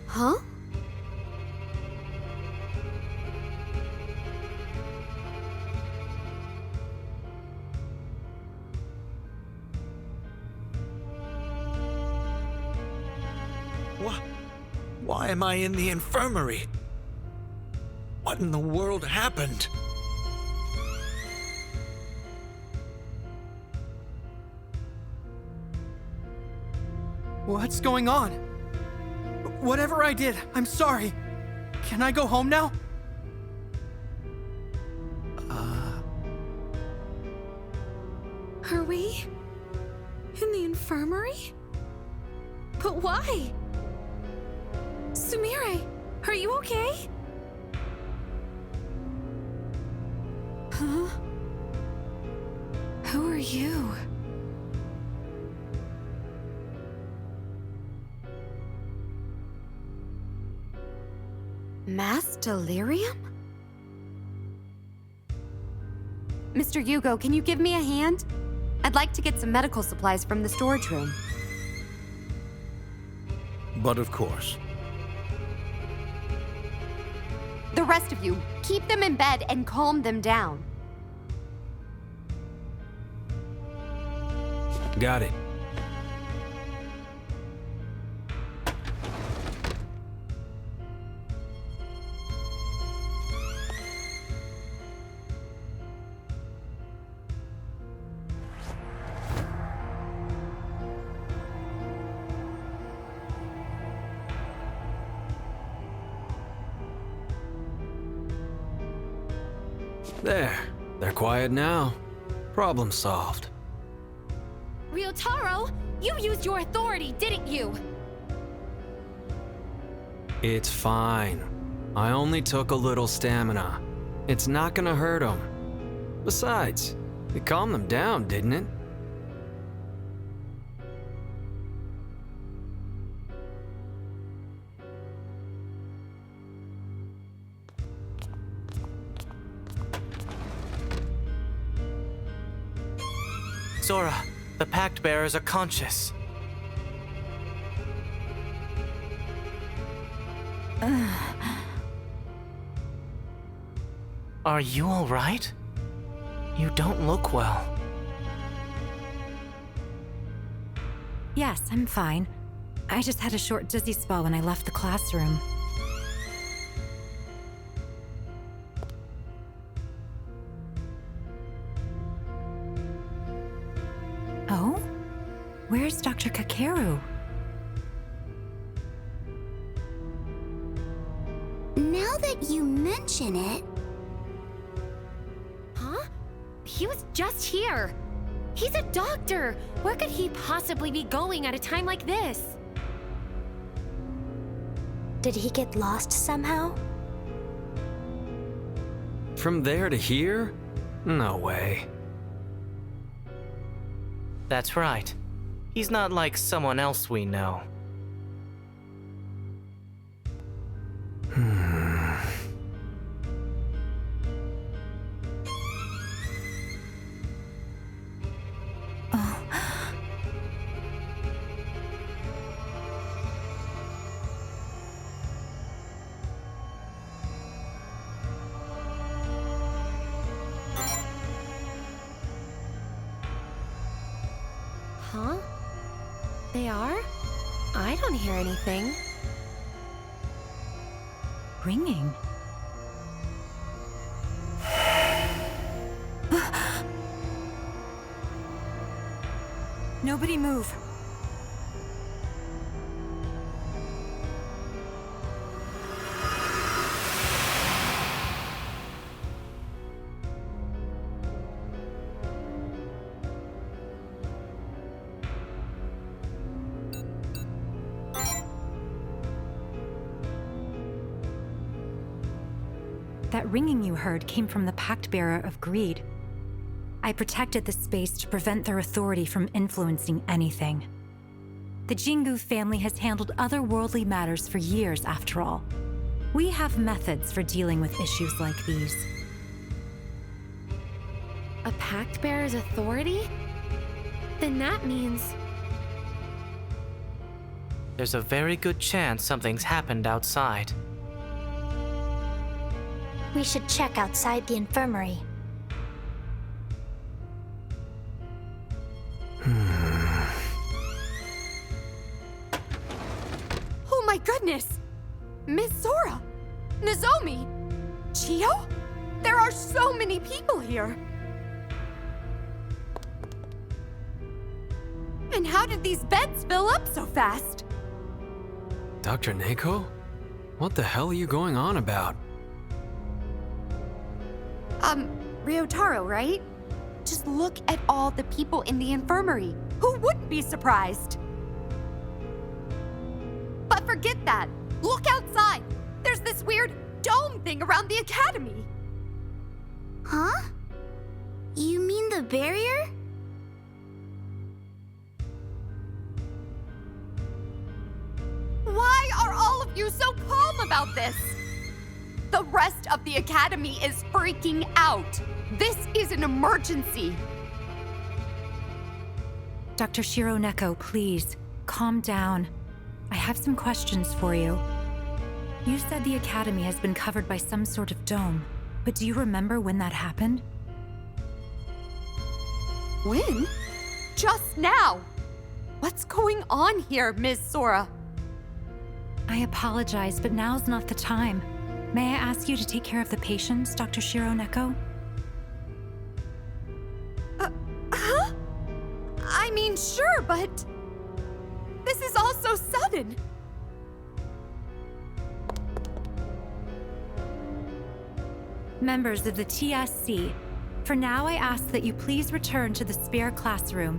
[SPEAKER 14] Huh?
[SPEAKER 3] Why am I in the infirmary? What in the world happened?
[SPEAKER 19] What's going on? Whatever I did, I'm sorry. Can I go home now?
[SPEAKER 20] Are we in the infirmary? But why? Sumire, are you okay? Huh? Who are you?
[SPEAKER 14] Mass delirium? Mr. Yugo, can you give me a hand? I'd like to get some medical supplies from the storage room.
[SPEAKER 16] But of course.
[SPEAKER 14] rest of you, keep them in bed and calm them down.
[SPEAKER 9] Got it. There. They're quiet now. Problem solved.
[SPEAKER 20] Ryotaro, you used your authority, didn't you?
[SPEAKER 9] It's fine. I only took a little stamina. It's not gonna hurt them. Besides, it calmed them down, didn't it?
[SPEAKER 2] Zora, the Pact Bearers are conscious. Are you all right? You don't look well.
[SPEAKER 17] Yes, I'm fine. I just had a short dizzy spell when I left the classroom. Oh? Where's Dr. Kakeru?
[SPEAKER 1] Now that you mention it...
[SPEAKER 20] Huh? He was just here. He's a doctor. Where could he possibly be going at a time like this?
[SPEAKER 11] Did he get lost somehow?
[SPEAKER 9] From there to here? No way.
[SPEAKER 2] That's right. He's not like someone else we know.
[SPEAKER 20] Huh? They are? I don't hear anything.
[SPEAKER 17] Ringing. Nobody move. That ringing you heard came from the Pact Bearer of Greed. I protected the space to prevent their authority from influencing anything. The Jingu family has handled otherworldly matters for years, after all. We have methods for dealing with issues like these.
[SPEAKER 20] A Pact Bearer's authority? Then that means...
[SPEAKER 2] There's a very good chance something's happened outside.
[SPEAKER 11] We should check outside the infirmary.
[SPEAKER 14] Oh my goodness! Miss Zora! Nozomi! Chio? There are so many people here! And how did these beds fill up so fast?
[SPEAKER 9] Dr. Neko? What the hell are you going on about?
[SPEAKER 14] Ryotaro, right? Just look at all the people in the infirmary. Who wouldn't be surprised? But forget that. Look outside. There's this weird dome thing around the academy.
[SPEAKER 1] Huh? You mean the barrier?
[SPEAKER 14] Why are all of you so calm about this? The rest of the academy is freaking out. This is an emergency.
[SPEAKER 17] Dr. Shiro Neko, please, calm down. I have some questions for you. You said the Academy has been covered by some sort of dome, but do you remember when that happened?
[SPEAKER 14] When? Just now! What's going on here, Ms. Sora?
[SPEAKER 17] I apologize, but now's not the time. May I ask you to take care of the patients, Dr. Shiro Neko?
[SPEAKER 14] Huh? I mean, sure, but... this is all so sudden.
[SPEAKER 17] Members of the TSC, for now I ask that you please return to the spare classroom.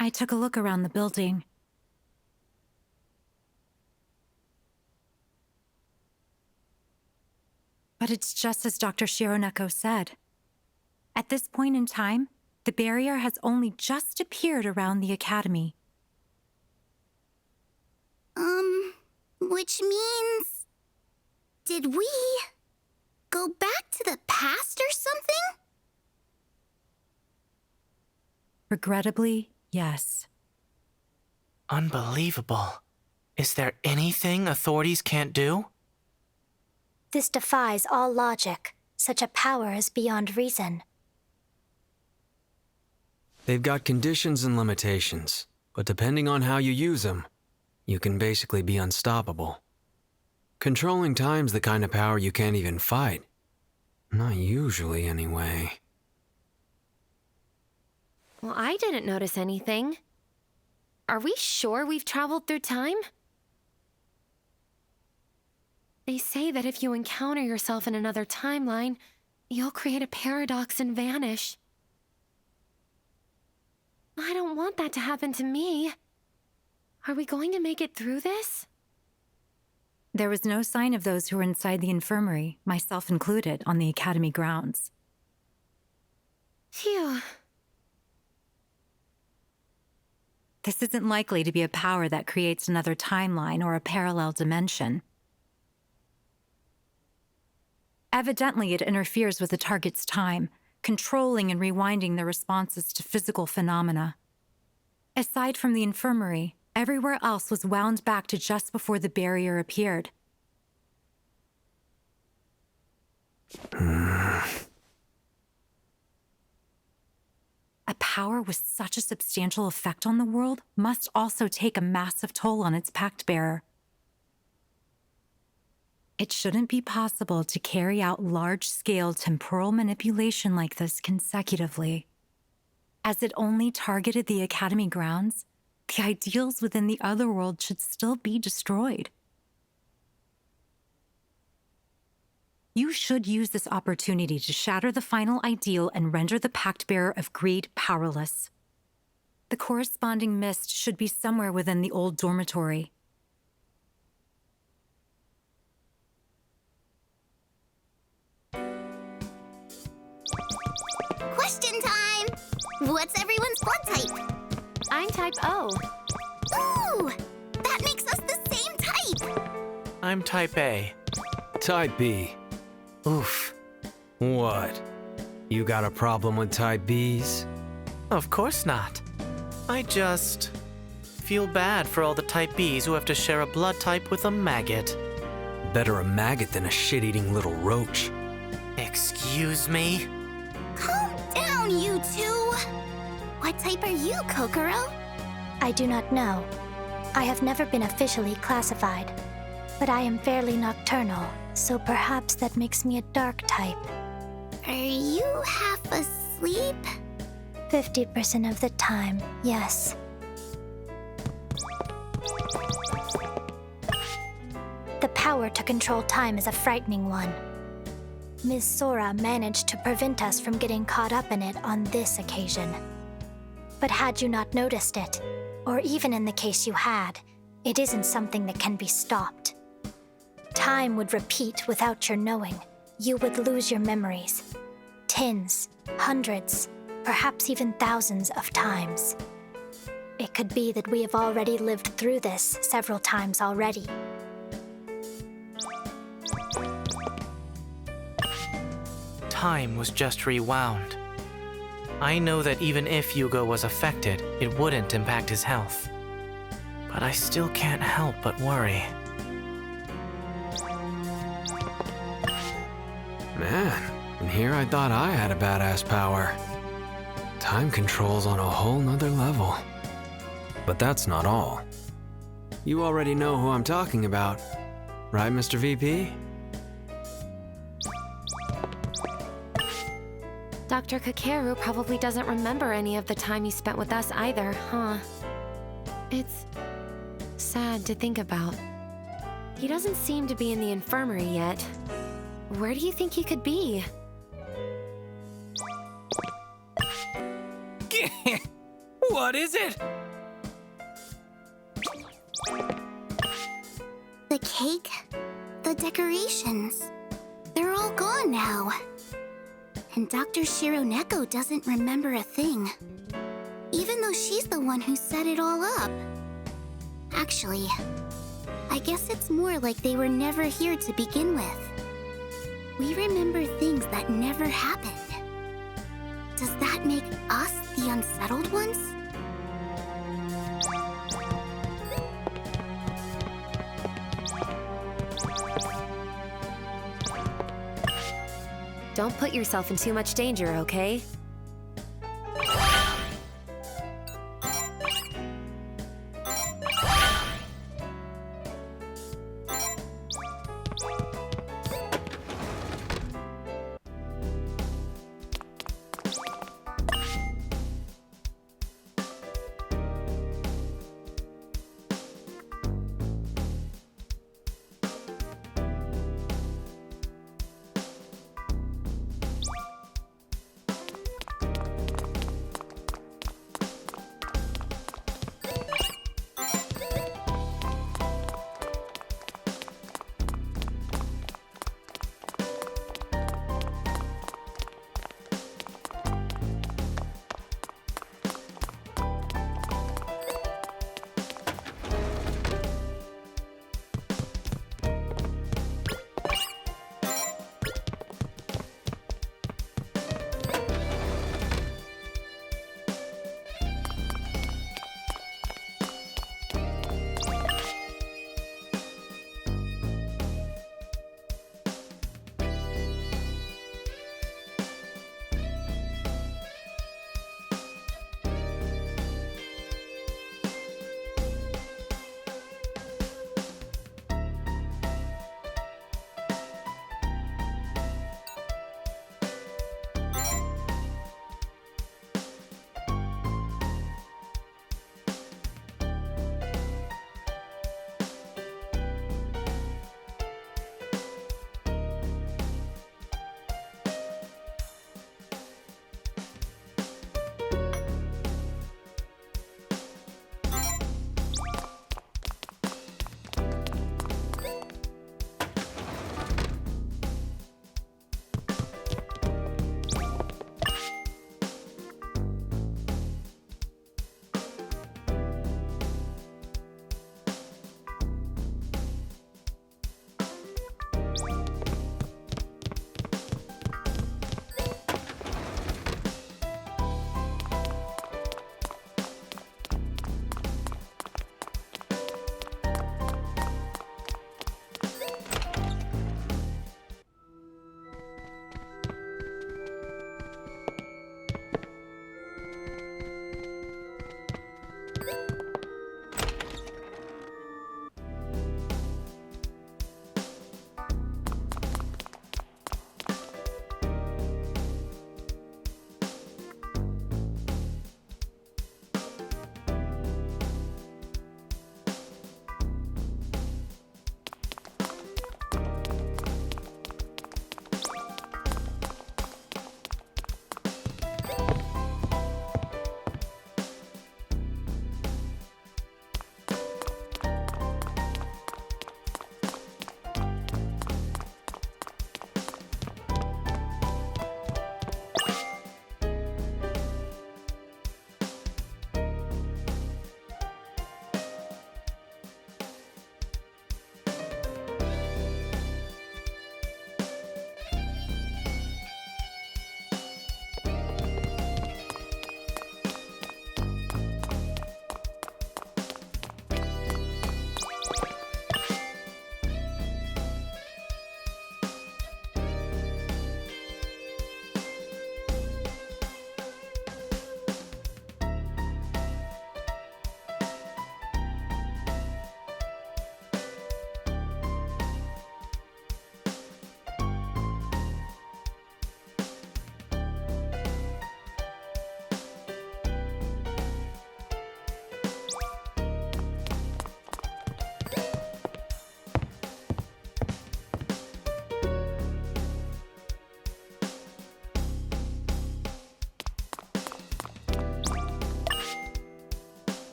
[SPEAKER 17] I took a look around the building. But it's just as Dr. Shironeko said. At this point in time, the barrier has only just appeared around the Academy.
[SPEAKER 1] Which means... did we... go back to the past or something?
[SPEAKER 17] Regrettably, yes.
[SPEAKER 2] Unbelievable. Is there anything authorities can't do?
[SPEAKER 11] This defies all logic. Such a power is beyond reason.
[SPEAKER 9] They've got conditions and limitations, but depending on how you use them, you can basically be unstoppable. Controlling time's the kind of power you can't even fight. Not usually, anyway.
[SPEAKER 20] Well, I didn't notice anything. Are we sure we've traveled through time? They say that if you encounter yourself in another timeline, you'll create a paradox and vanish. I don't want that to happen to me. Are we going to make it through this?
[SPEAKER 17] There was no sign of those who were inside the infirmary, myself included, on the Academy grounds.
[SPEAKER 20] Phew.
[SPEAKER 17] This isn't likely to be a power that creates another timeline or a parallel dimension. Evidently, it interferes with the target's time, controlling and rewinding their responses to physical phenomena. Aside from the infirmary, everywhere else was wound back to just before the barrier appeared. A power with such a substantial effect on the world must also take a massive toll on its pact bearer. It shouldn't be possible to carry out large-scale temporal manipulation like this consecutively. As it only targeted the Academy grounds, the ideals within the other world should still be destroyed. You should use this opportunity to shatter the final ideal and render the pact bearer of greed powerless. The corresponding mist should be somewhere within the old dormitory.
[SPEAKER 1] Question time! What's everyone's blood type?
[SPEAKER 20] I'm type O.
[SPEAKER 1] Ooh! That makes us the same type!
[SPEAKER 2] I'm type A.
[SPEAKER 9] Type B.
[SPEAKER 2] Oof.
[SPEAKER 9] What? You got a problem with type Bs?
[SPEAKER 2] Of course not. I just feel bad for all the type Bs who have to share a blood type with a maggot.
[SPEAKER 9] Better a maggot than a shit-eating little roach.
[SPEAKER 2] Excuse me?
[SPEAKER 1] Calm down, you two! What type are you, Kokoro?
[SPEAKER 11] I do not know. I have never been officially classified, but I am fairly nocturnal, so perhaps that makes me a dark type.
[SPEAKER 1] Are you half asleep?
[SPEAKER 11] 50% of the time, yes. The power to control time is a frightening one. Ms. Sora managed to prevent us from getting caught up in it on this occasion. But had you not noticed it, or even in the case you had, it isn't something that can be stopped. Time would repeat without your knowing. You would lose your memories. Tens, hundreds, perhaps even thousands of times. It could be that we have already lived through this several times already.
[SPEAKER 2] time was just rewound. I know that even if Hugo was affected, it wouldn't impact his health. But I still can't help but worry.
[SPEAKER 9] Man, and here I thought I had a badass power. Time control's on a whole nother level. But that's not all. You already know who I'm talking about, right, Mr. VP?
[SPEAKER 7] Dr. Kakeru probably doesn't remember any of the time he spent with us either, huh? It's sad to think about. He doesn't seem to be in the infirmary yet. Where do you think he could be?
[SPEAKER 3] What is it?
[SPEAKER 1] The cake, the decorations, they're all gone now. And Dr. Shironeko doesn't remember a thing, even though she's the one who set it all up. Actually, I guess it's more like they were never here to begin with. We remember things that never happened. Does that make us the unsettled ones?
[SPEAKER 13] Don't put yourself in too much danger, okay?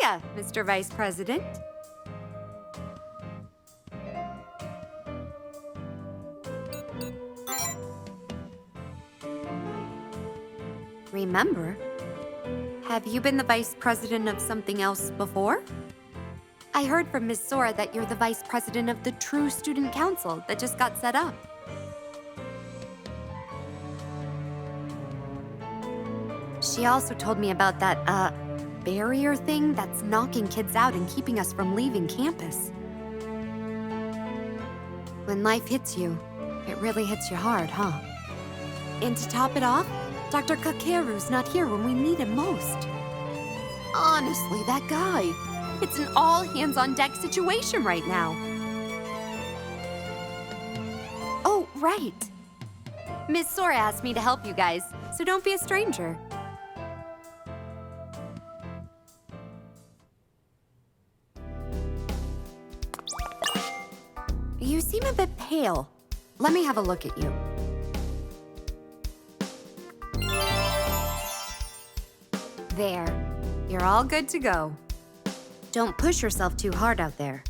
[SPEAKER 14] Hiya, Mr. Vice President. Remember? Have you been the vice president of something else before? I heard from Miss Sora that you're the vice president of the True Student Council that just got set up. She also told me about that, barrier thing that's knocking kids out and keeping us from leaving campus. When life hits you, it really hits you hard, huh? And to top it off, Dr. Kakeru's not here when we need him most. Honestly, that guy. It's an all-hands-on-deck situation right now. Oh, right. Miss Sora asked me to help you guys, so don't be a stranger. You seem a bit pale. Let me have a look at you. There. You're all good to go. Don't push yourself too hard out there.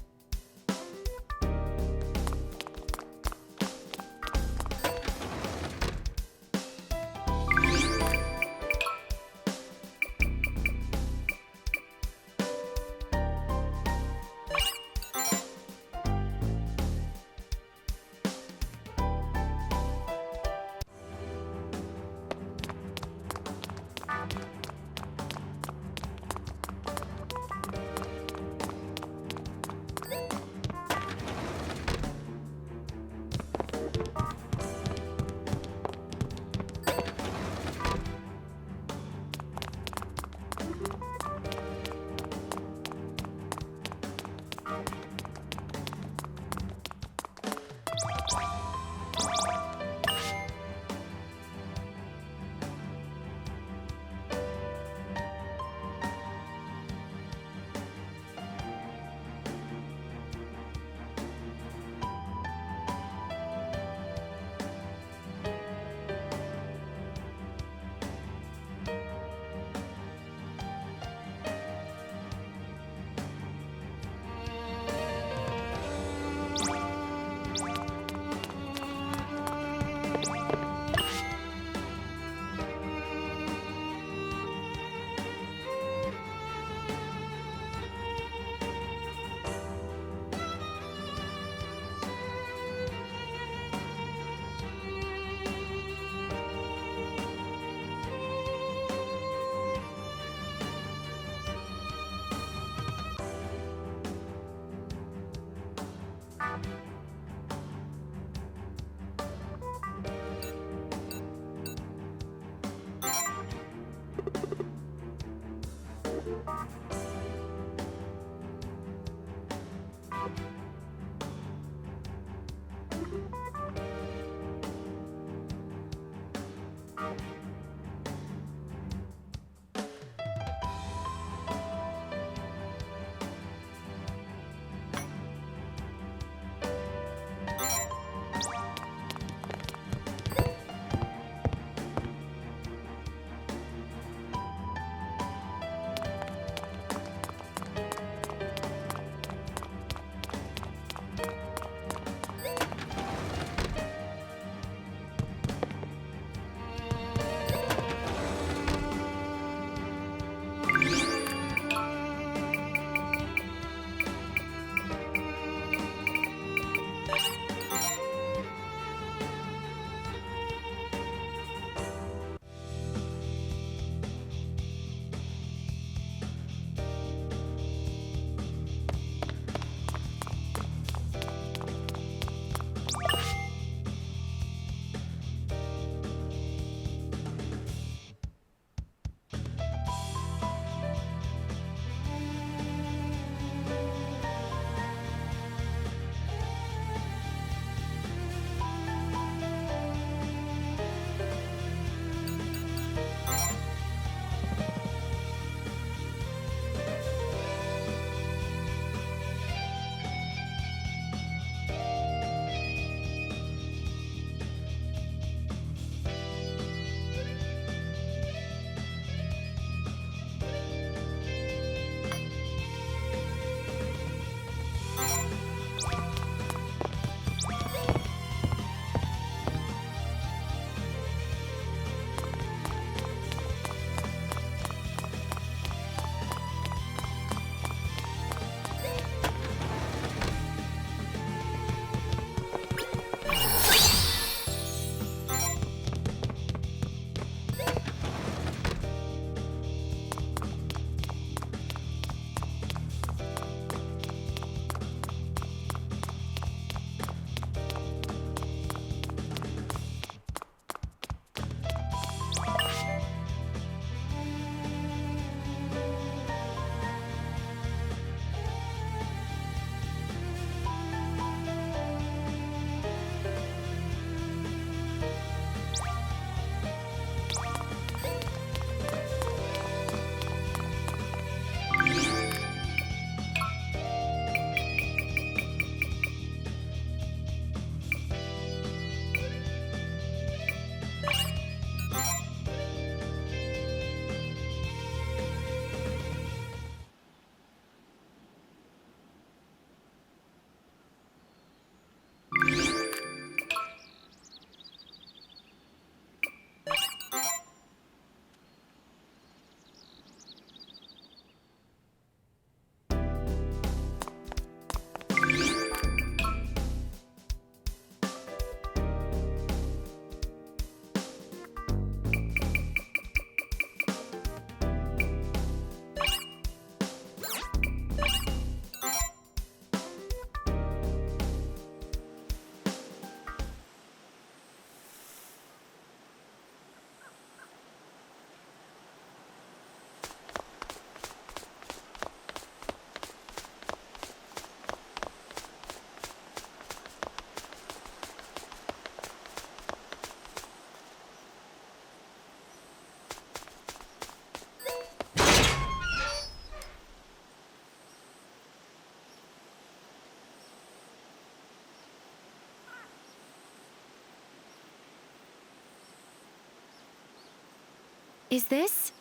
[SPEAKER 20] Is this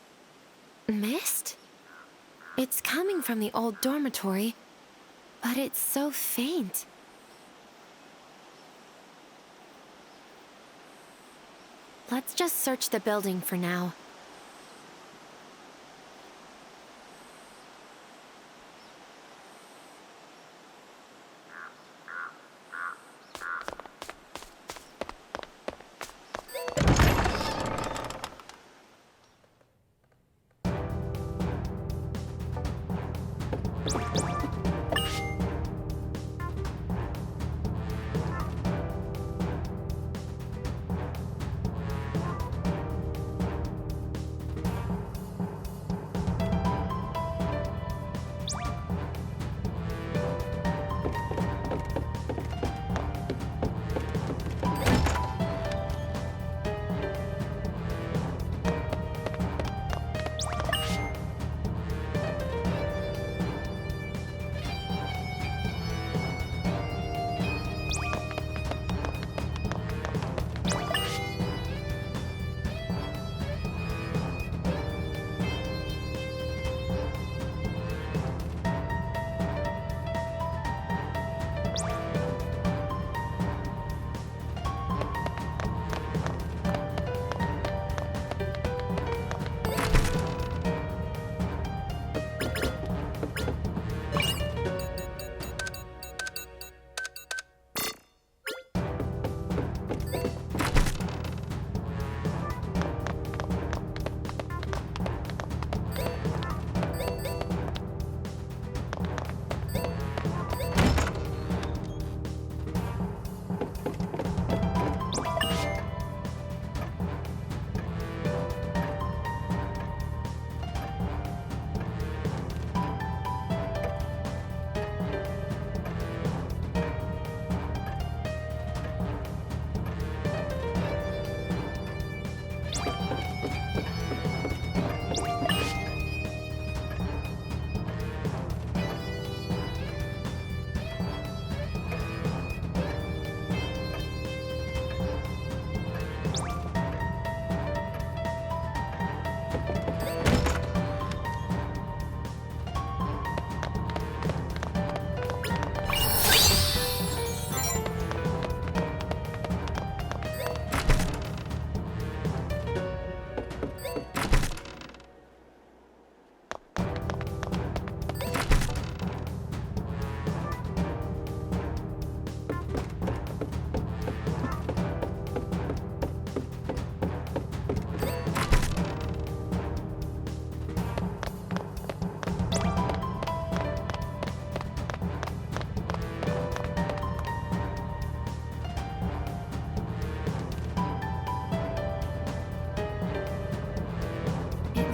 [SPEAKER 20] mist? It's coming from the old dormitory, but it's so faint. Let's just search the building for now.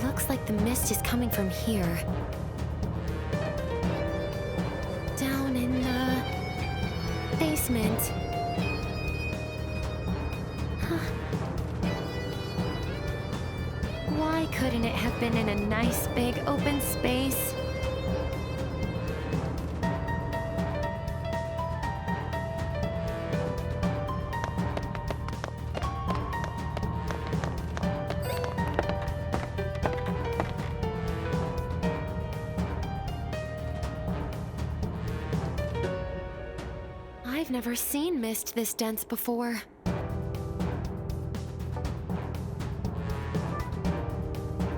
[SPEAKER 20] Looks like the mist is coming from here. Down in the basement. Huh. Why couldn't it have been in a nice big open space? I've never seen mist this dense before.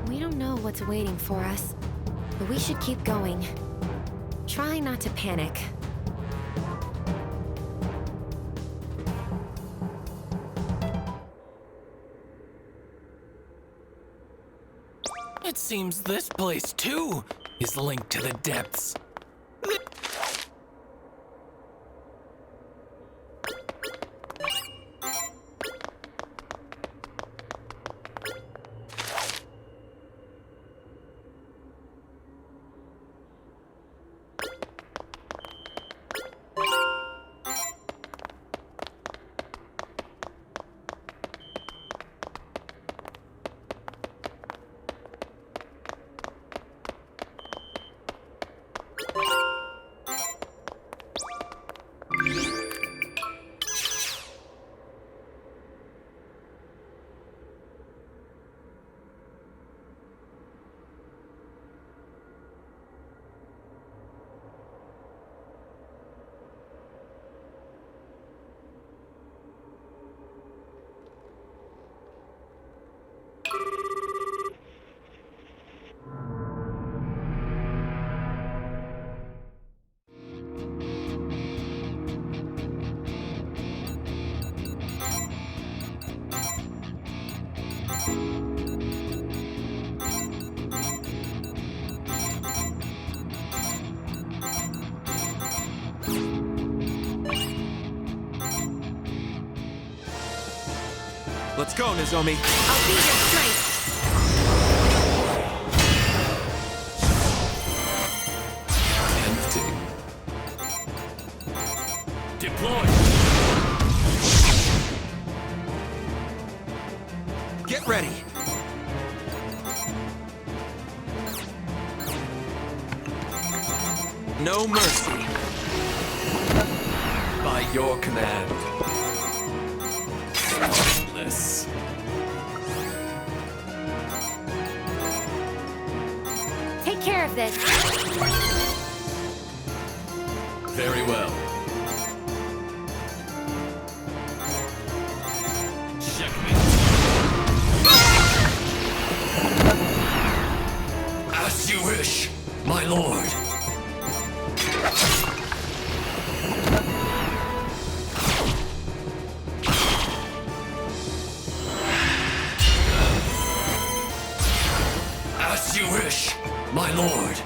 [SPEAKER 20] We don't know what's waiting for us, but we should keep going. Try not to panic.
[SPEAKER 3] It seems this place, too, is linked to the depths.
[SPEAKER 4] Let's go, Nozomi.
[SPEAKER 20] I'll be your strength.
[SPEAKER 5] Tempting. Deploy.
[SPEAKER 4] Get ready. No mercy.
[SPEAKER 5] By your command. Spotless.
[SPEAKER 20] Take care of this.
[SPEAKER 5] Very well. Checkmate. As you wish, my lord. As you wish, my lord.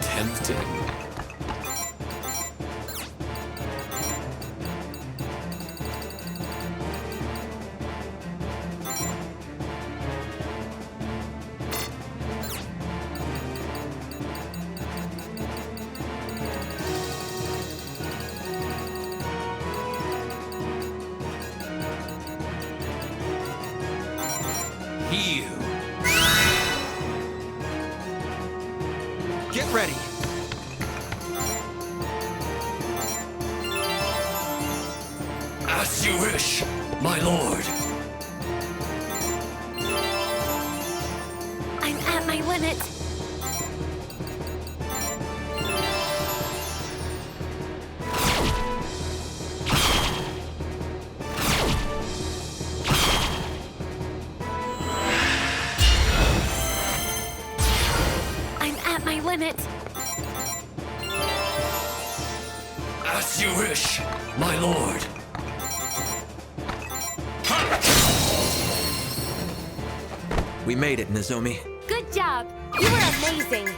[SPEAKER 5] Tempting.
[SPEAKER 4] Heal. Get ready.
[SPEAKER 5] As you wish, my lord.
[SPEAKER 20] I'm at my limit. I'm at my limit.
[SPEAKER 5] As you wish, my lord.
[SPEAKER 4] We made it, Nozomi.
[SPEAKER 20] Good job. You were amazing.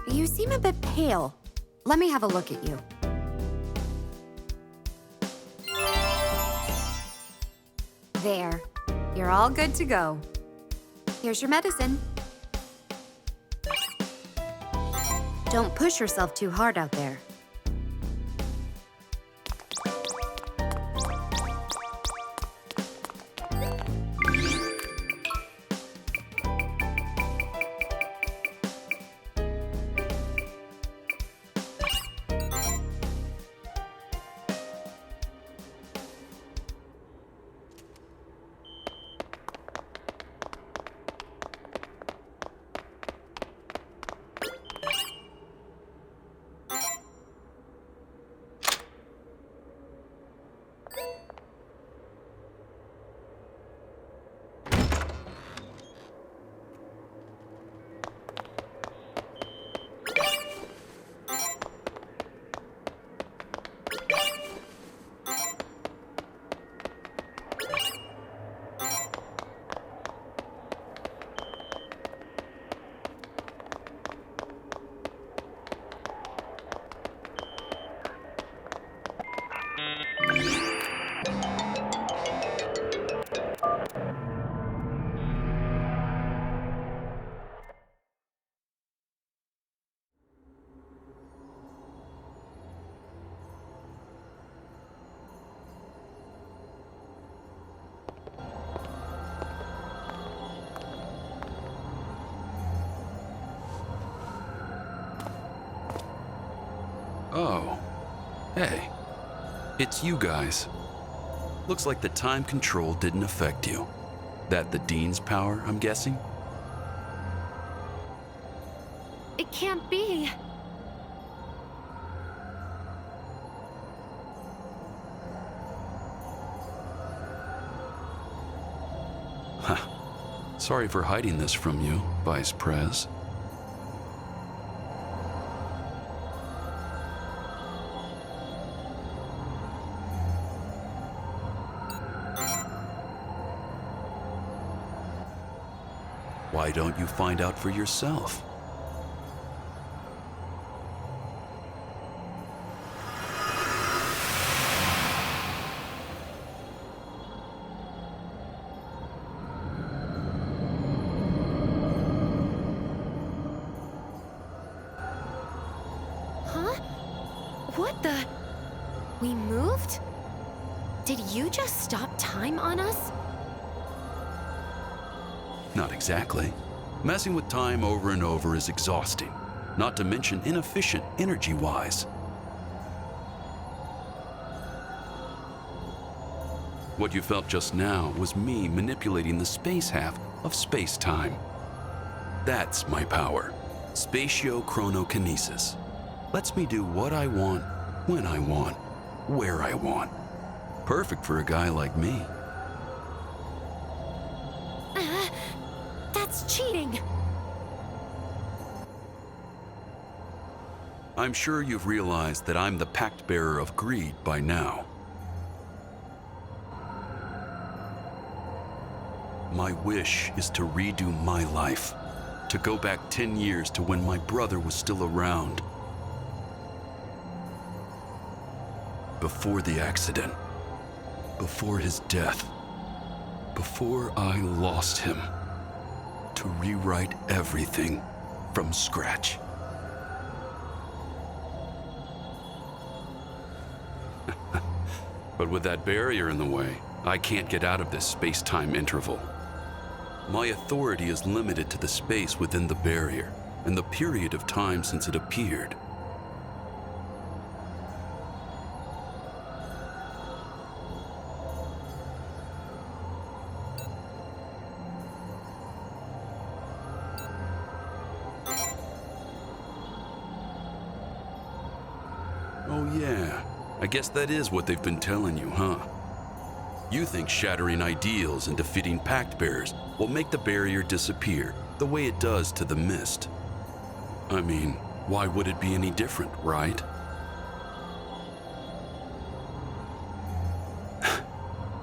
[SPEAKER 14] You seem a bit pale. Let me have a look at you. There. You're all good to go. Here's your medicine. Don't push yourself too hard out there.
[SPEAKER 6] Oh. Hey. It's you guys. Looks like the time control didn't affect you. That the Dean's power, I'm guessing?
[SPEAKER 20] It can't be.
[SPEAKER 6] Huh. Sorry for hiding this from you, Vice Prez. Why don't you find out for yourself?
[SPEAKER 20] Huh? What the? We moved? Did you just stop time on us?
[SPEAKER 6] Not exactly. Messing with time over and over is exhausting, not to mention inefficient energy-wise. What you felt just now was me manipulating the space half of space-time. That's my power. Spatio-chronokinesis. Lets me do what I want, when I want, where I want. Perfect for a guy like me.
[SPEAKER 20] That's cheating.
[SPEAKER 6] I'm sure you've realized that I'm the pact bearer of greed by now. My wish is to redo my life, to go back 10 years to when my brother was still around. Before the accident, before his death, before I lost him. To rewrite everything from scratch. But with that barrier in the way, I can't get out of this space-time interval. My authority is limited to the space within the barrier and the period of time since it appeared. Oh yeah, I guess that is what they've been telling you, huh? You think shattering ideals and defeating pact bearers will make the barrier disappear the way it does to the mist. I mean, why would it be any different, right?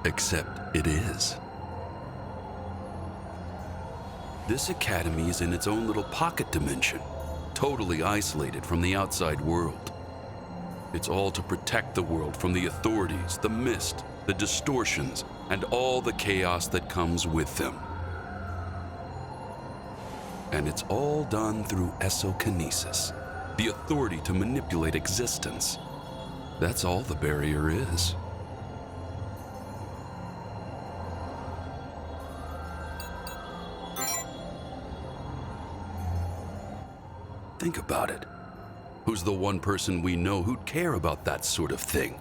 [SPEAKER 6] Except it is. This academy is in its own little pocket dimension, totally isolated from the outside world. It's all to protect the world from the authorities, the mist, the distortions, and all the chaos that comes with them. And it's all done through esokinesis, the authority to manipulate existence. That's all the barrier is. Think about it. Who's the one person we know who'd care about that sort of thing?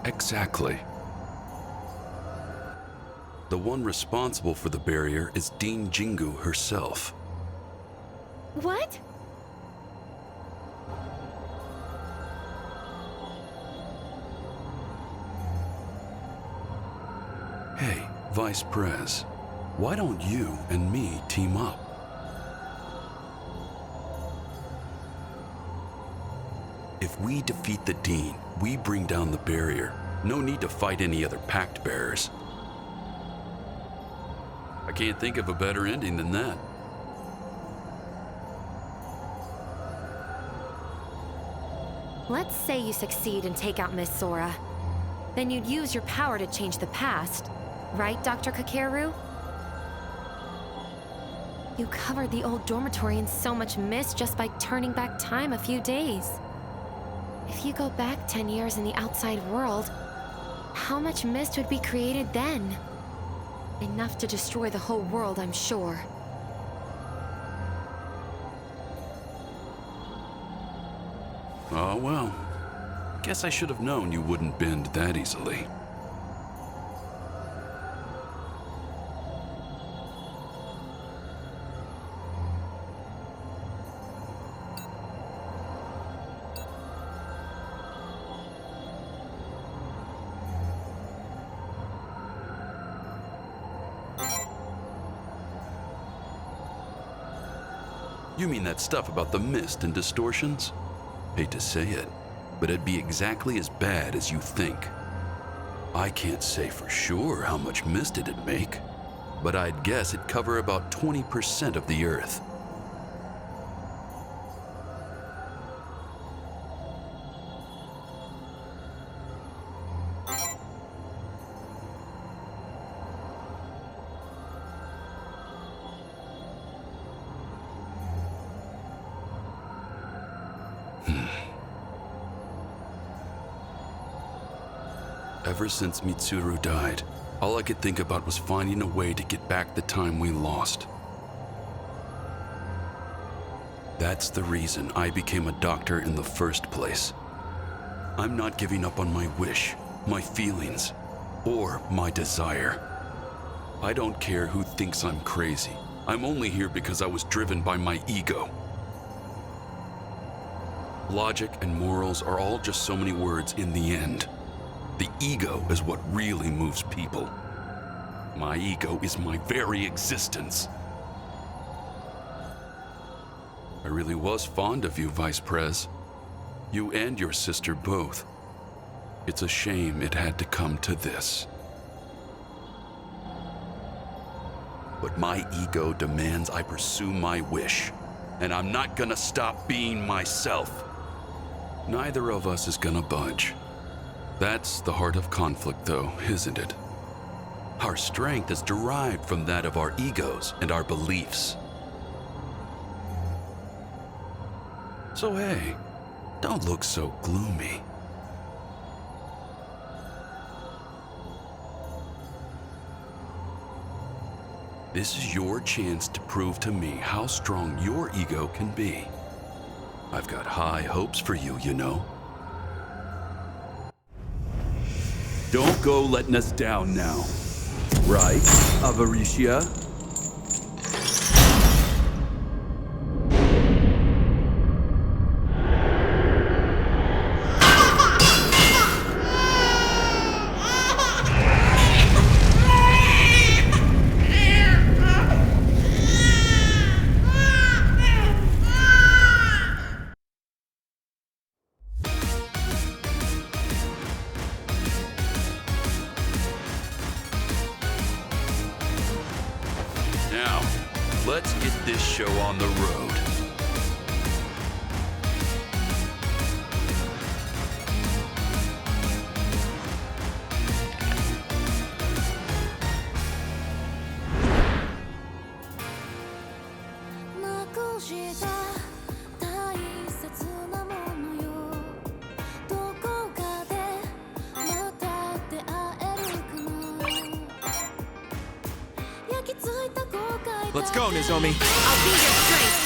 [SPEAKER 6] Exactly. The one responsible for the barrier is Dean Jingu herself.
[SPEAKER 20] What?
[SPEAKER 6] Hey, Vice Prez, why don't you and me team up? If we defeat the Dean, we bring down the barrier. No need to fight any other pact bearers. I can't think of a better ending than that.
[SPEAKER 20] Let's say you succeed and take out Miss Sora. Then you'd use your power to change the past. Right, Dr. Kakeru? You covered the old dormitory in so much mist just by turning back time a few days. If you go back 10 years in the outside world, how much mist would be created then? Enough to destroy the whole world, I'm sure.
[SPEAKER 6] Oh well. Guess I should have known you wouldn't bend that easily. You mean that stuff about the mist and distortions? Hate to say it, but it'd be exactly as bad as you think. I can't say for sure how much mist it'd make, but I'd guess it'd cover about 20% of the Earth. Ever since Mitsuru died, all I could think about was finding a way to get back the time we lost. That's the reason I became a doctor in the first place. I'm not giving up on my wish, my feelings, or my desire. I don't care who thinks I'm crazy. I'm only here because I was driven by my ego. Logic and morals are all just so many words in the end. The ego is what really moves people. My ego is my very existence. I really was fond of you, Vice Prez. You and your sister both. It's a shame it had to come to this. But my ego demands I pursue my wish, and I'm not gonna stop being myself. Neither of us is gonna budge. That's the heart of conflict, though, isn't it? Our strength is derived from that of our egos and our beliefs. So hey, don't look so gloomy. This is your chance to prove to me how strong your ego can be. I've got high hopes for you, you know. Don't go letting us down now. Right, Avaricia? Now, let's get this show on the road.
[SPEAKER 4] Let's go, Nozomi.
[SPEAKER 20] I'll be your strength.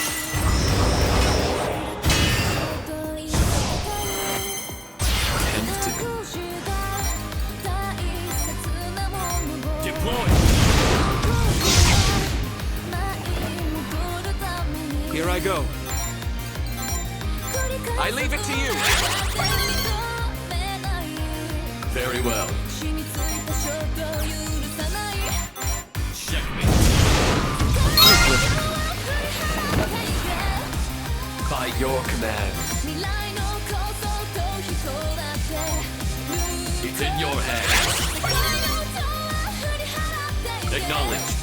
[SPEAKER 5] Deploy.
[SPEAKER 4] Here I go. I leave it to you.
[SPEAKER 5] Very well. Checkmate. By your command. It's in your hands. Acknowledged.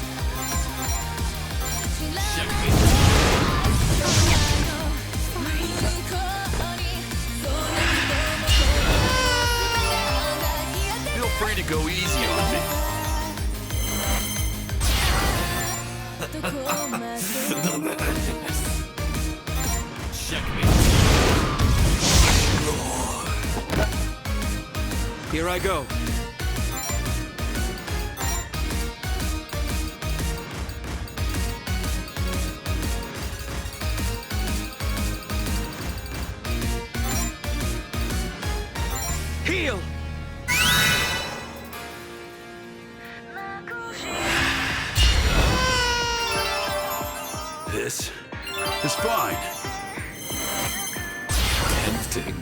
[SPEAKER 5] Checkmate.
[SPEAKER 6] Feel free to go easy on me.
[SPEAKER 5] Checkmate.
[SPEAKER 4] Here I go. Heal!
[SPEAKER 6] This is fine.
[SPEAKER 5] Tempting.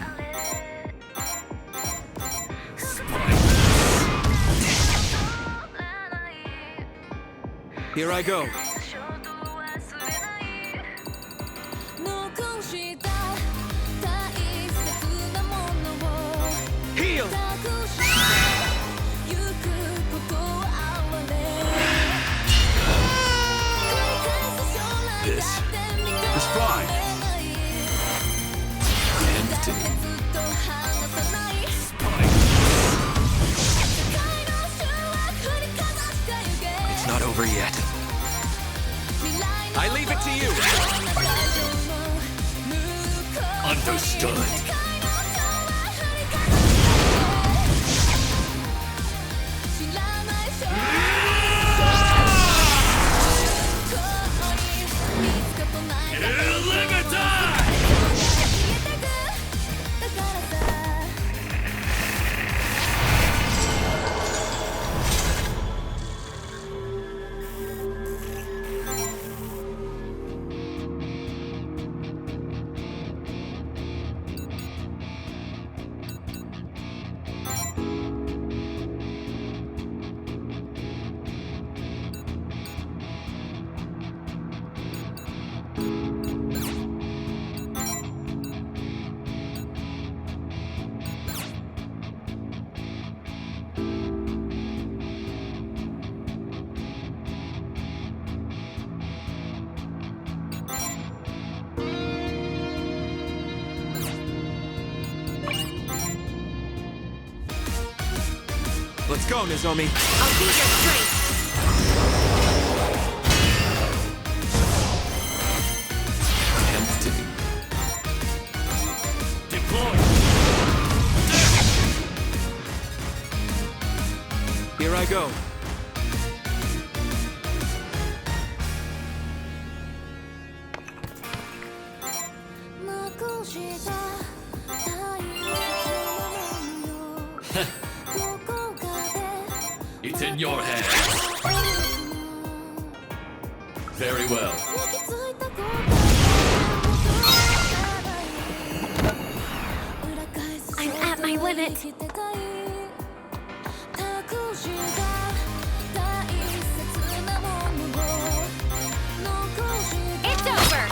[SPEAKER 4] Here I go. Heal!
[SPEAKER 6] This is fine.
[SPEAKER 4] It's not over yet. I leave it to you.
[SPEAKER 5] Understood.
[SPEAKER 4] Let's go, Nozomi.
[SPEAKER 20] I'll be your strength.
[SPEAKER 5] Tempting. Deploy.
[SPEAKER 4] Here I go.
[SPEAKER 5] It's in your hands. Very well.
[SPEAKER 7] I'm at my limit. It's over.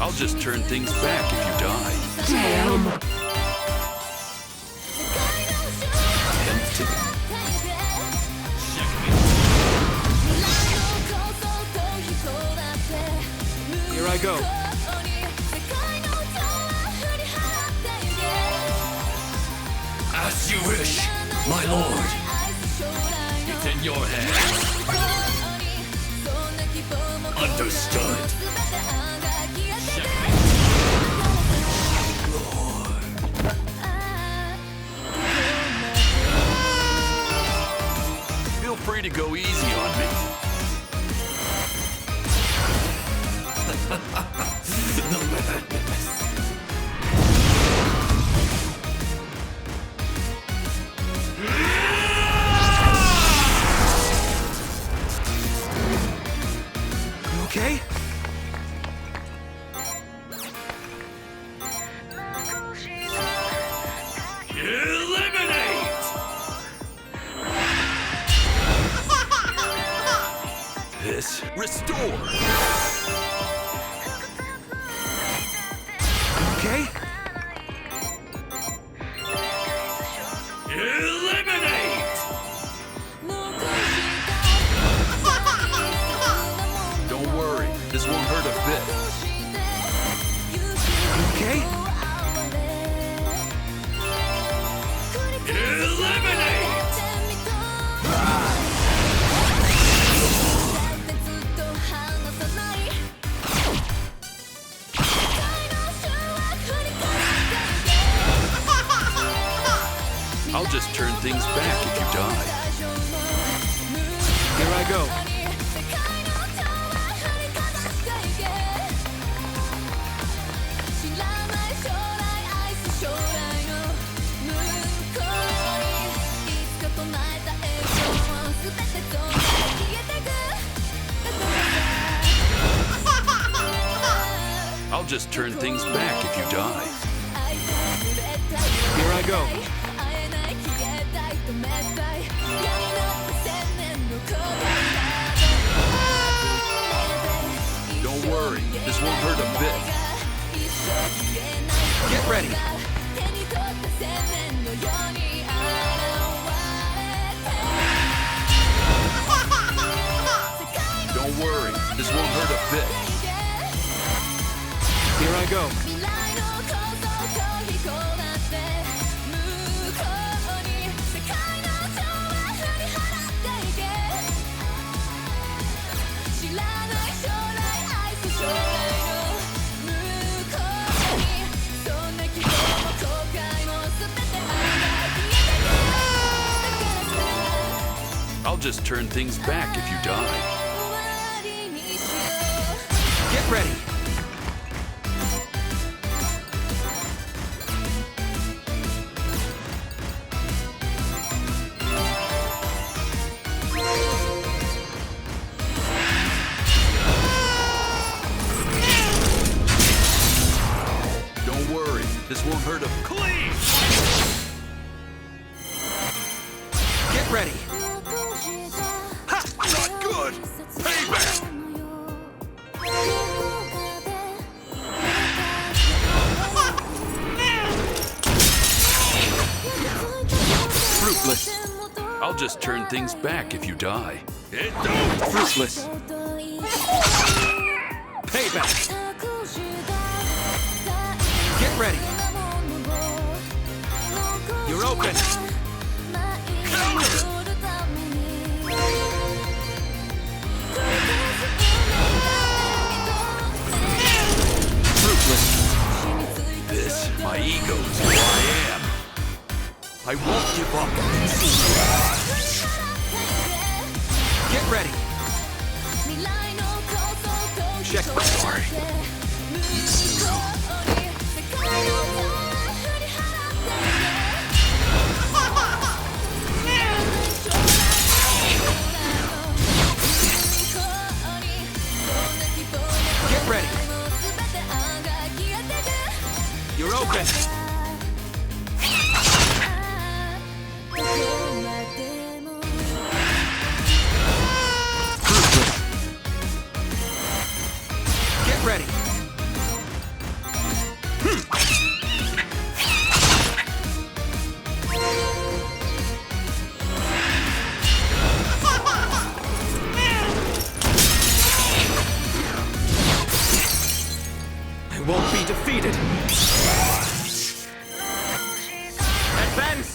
[SPEAKER 6] I'll just turn things back if you die.
[SPEAKER 20] Damn.
[SPEAKER 4] Here I go.
[SPEAKER 5] As you wish, my lord. It's in your hands. Understood.
[SPEAKER 6] Feel free to go easy on me.
[SPEAKER 4] Okay?
[SPEAKER 5] Eliminate!
[SPEAKER 6] This restore.
[SPEAKER 4] Okay?
[SPEAKER 5] Eliminate!
[SPEAKER 6] Don't worry, this won't hurt a bit.
[SPEAKER 4] Okay?
[SPEAKER 5] Eliminate!
[SPEAKER 4] go.
[SPEAKER 6] I'll just turn things back if you die.
[SPEAKER 4] Here I go.
[SPEAKER 6] Don't worry, this won't hurt a bit.
[SPEAKER 4] Get ready.
[SPEAKER 6] Don't worry, this won't hurt a bit.
[SPEAKER 4] Here I go.
[SPEAKER 6] I'll just turn things back if you die.
[SPEAKER 4] Get ready.
[SPEAKER 6] Don't worry, this won't hurt a clean.
[SPEAKER 4] Get ready.
[SPEAKER 6] Ha! Not good! Payback! Fruitless. I'll just turn things back if you die.
[SPEAKER 4] Fruitless. Payback. Get ready. You're open.
[SPEAKER 6] Counter!
[SPEAKER 4] Fruitless.
[SPEAKER 6] This, my ego, is who I am. I won't give up.
[SPEAKER 4] Get ready.
[SPEAKER 6] Check my sorry.
[SPEAKER 4] Get ready. You're open. Fruitless. Get ready. I won't be defeated. Advance!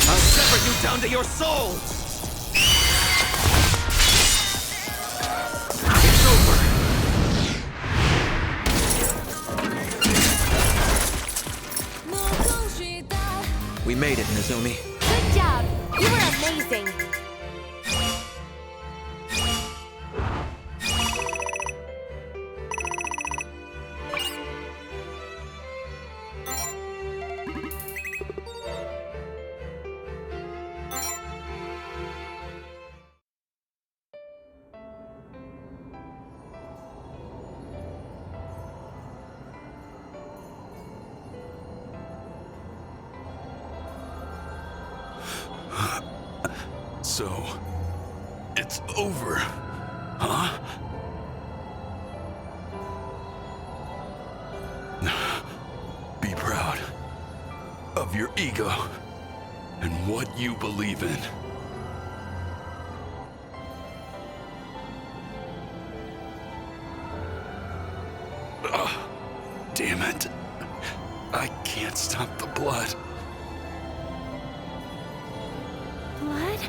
[SPEAKER 4] I'll sever you down to your soul! It's over! We made it, Nezumi.
[SPEAKER 20] Good job! You were amazing!
[SPEAKER 6] So, it's over, huh? Be proud of your ego and what you believe in. Ugh, damn it. I can't stop the blood.
[SPEAKER 20] Blood?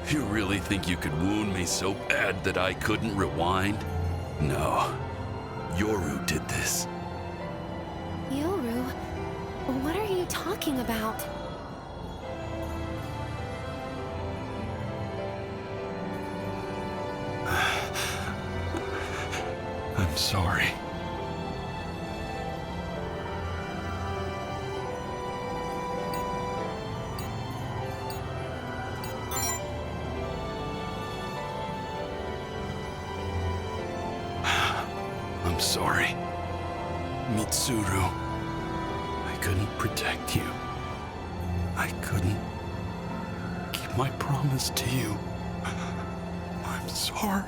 [SPEAKER 6] You really think you could wound me so bad that I couldn't rewind? No. Yoru did this.
[SPEAKER 20] Yoru? What are you talking about?
[SPEAKER 6] I'm sorry. I'm sorry, Mitsuru. I couldn't protect you. I couldn't keep my promise to you. I'm sorry.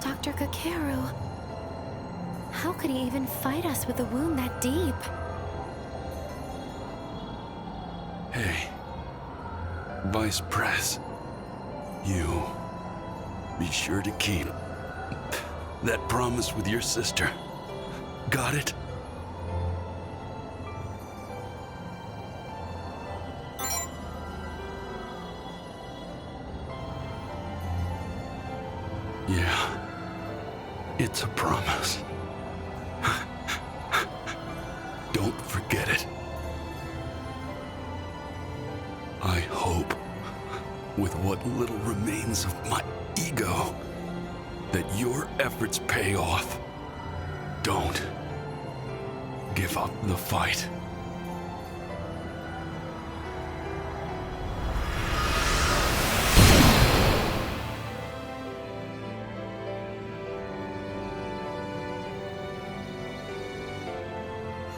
[SPEAKER 20] Dr. Kakeru, how could he even fight us with a wound that deep?
[SPEAKER 6] Hey, Vice Press, you be sure to keep that promise with your sister. Got it? Yeah, it's a promise. Don't forget it. I hope, with what little remains of my ego, that your efforts pay off. Don't give up the fight.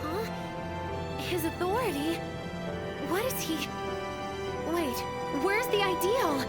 [SPEAKER 20] Huh? His authority? What is he... Wait, where's the ideal?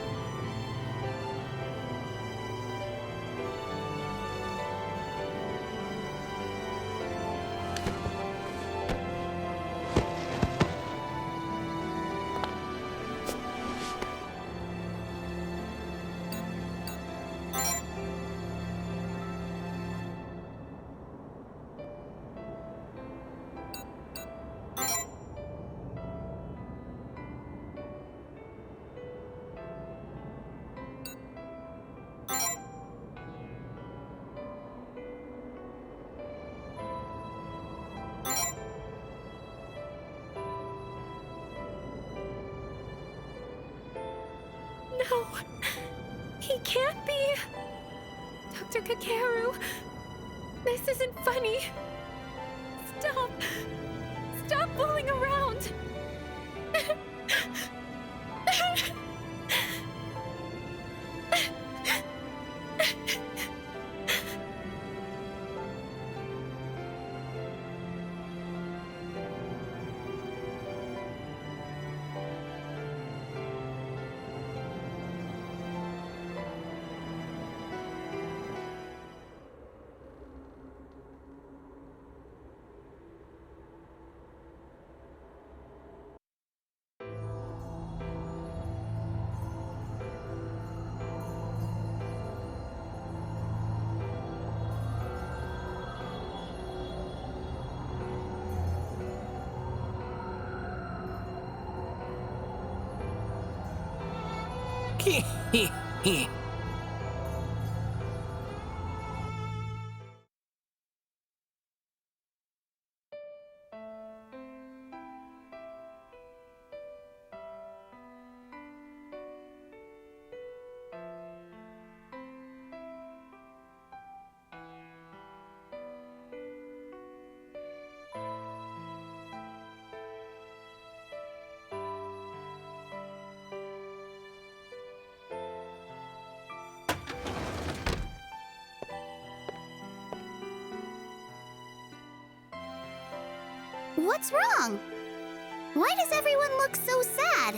[SPEAKER 20] No, he can't be. Dr. Kakeru, this isn't funny. Stop. Stop fooling around.
[SPEAKER 1] What's wrong? Why does everyone look so sad?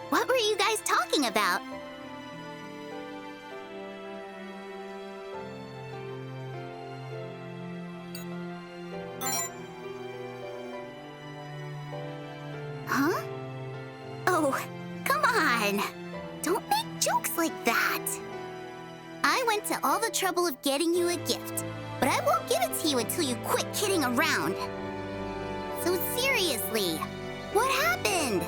[SPEAKER 1] What were you guys talking about? Huh? Oh, come on! Don't make jokes like that! I went to all the trouble of getting you a gift, but I won't give it to you until you quit kidding around. So seriously, what happened?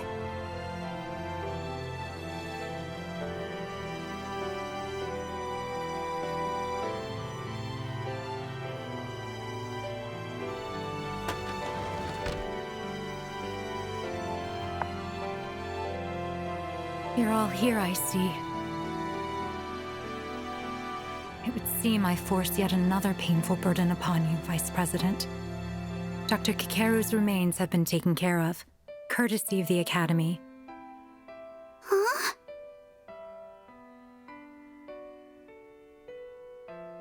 [SPEAKER 17] You're all here, I see. It would seem I forced yet another painful burden upon you, Vice President. Dr. Kakeru's remains have been taken care of, courtesy of the Academy.
[SPEAKER 1] Huh?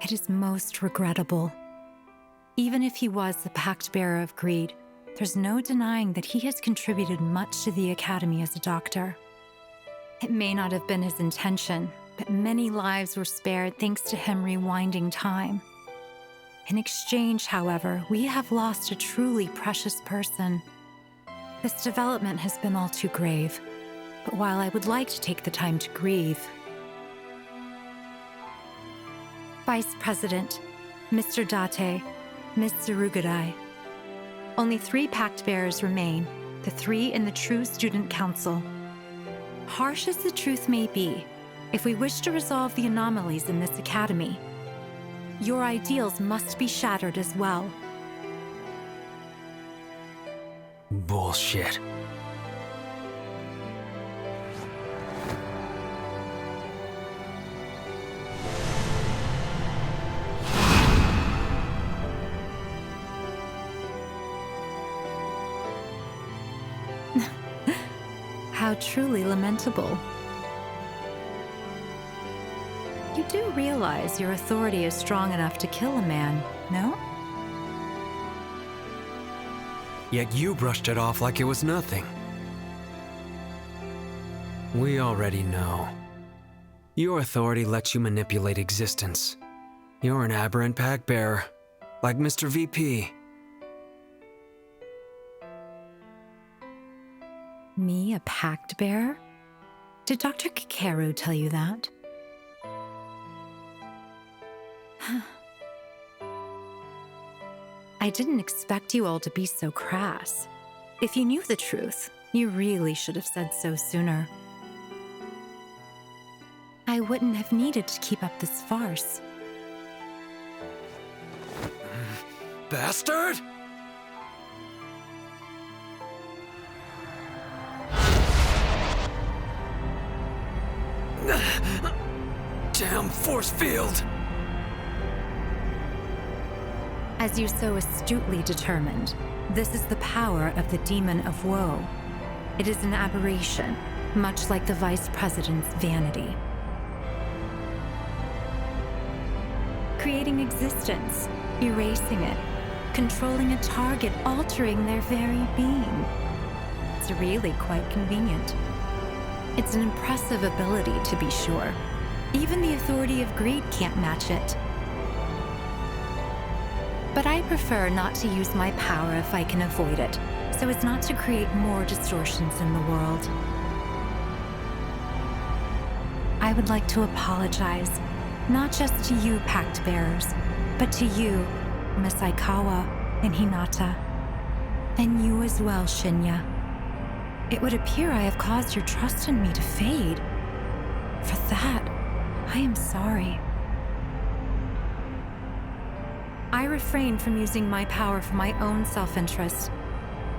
[SPEAKER 17] It is most regrettable. Even if he was the Pact Bearer of Greed, there's no denying that he has contributed much to the Academy as a doctor. It may not have been his intention, but many lives were spared thanks to him rewinding time. In exchange, however, we have lost a truly precious person. This development has been all too grave, but while I would like to take the time to grieve, Vice President, Mr. Date, Ms. Tsurugadai. Only 3 Pact Bearers remain, the 3 in the True Student Council. Harsh as the truth may be, if we wish to resolve the anomalies in this academy, your ideals must be shattered as well.
[SPEAKER 9] Bullshit.
[SPEAKER 17] How truly lamentable. You do realize your authority is strong enough to kill a man, no?
[SPEAKER 9] Yet you brushed it off like it was nothing. We already know. Your authority lets you manipulate existence. You're an aberrant pack bearer, like Mr. VP.
[SPEAKER 17] Me, a pact bearer? Did Dr. Kakeru tell you that? I didn't expect you all to be so crass. If you knew the truth, you really should have said so sooner. I wouldn't have needed to keep up this farce.
[SPEAKER 9] Bastard! Damn force field!
[SPEAKER 17] As you so astutely determined, this is the power of the Demon of Woe. It is an aberration, much like the Vice President's vanity. Creating existence, erasing it, controlling a target, altering their very being. It's really quite convenient. It's an impressive ability, to be sure. Even the authority of greed can't match it. But I prefer not to use my power if I can avoid it, so as not to create more distortions in the world. I would like to apologize, not just to you, Pact Bearers, but to you, Miss Aikawa and Hinata, and you as well, Shinya. It would appear I have caused your trust in me to fade. For that, I am sorry. I refrain from using my power for my own self-interest.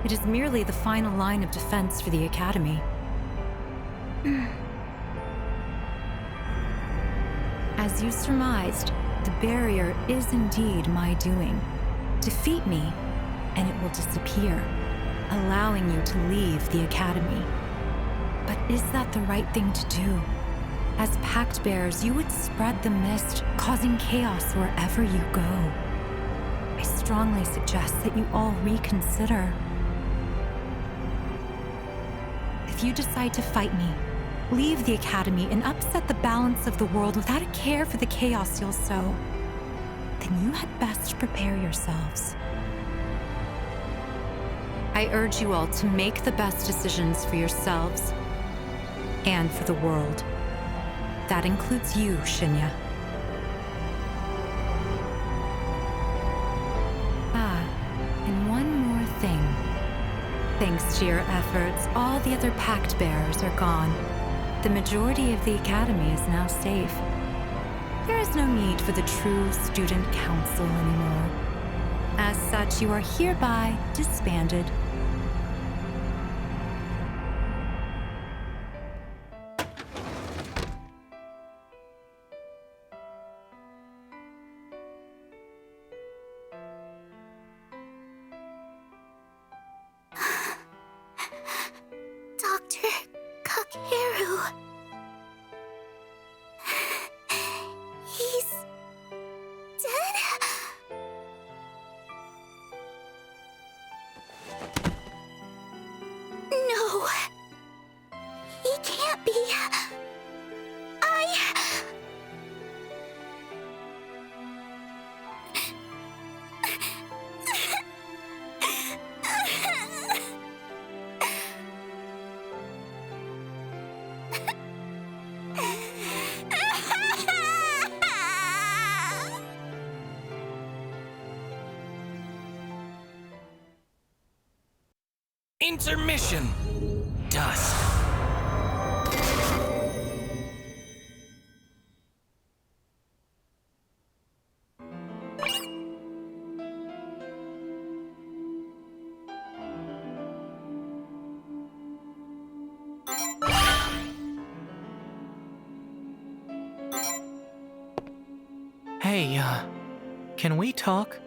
[SPEAKER 17] It is merely the final line of defense for the Academy. As you surmised, the barrier is indeed my doing. Defeat me, and it will disappear, allowing you to leave the Academy. But is that the right thing to do? As Pact Bearers, you would spread the mist, causing chaos wherever you go. I strongly suggest that you all reconsider. If you decide to fight me, leave the Academy, and upset the balance of the world without a care for the chaos you'll sow, then you had best prepare yourselves. I urge you all to make the best decisions for yourselves and for the world. That includes you, Shinya. And one more thing. Thanks to your efforts, all the other Pact Bearers are gone. The majority of the Academy is now safe. There is no need for the True Student Council anymore. As such, you are hereby disbanded.
[SPEAKER 3] Intermission. Dust.
[SPEAKER 2] Hey, can we talk?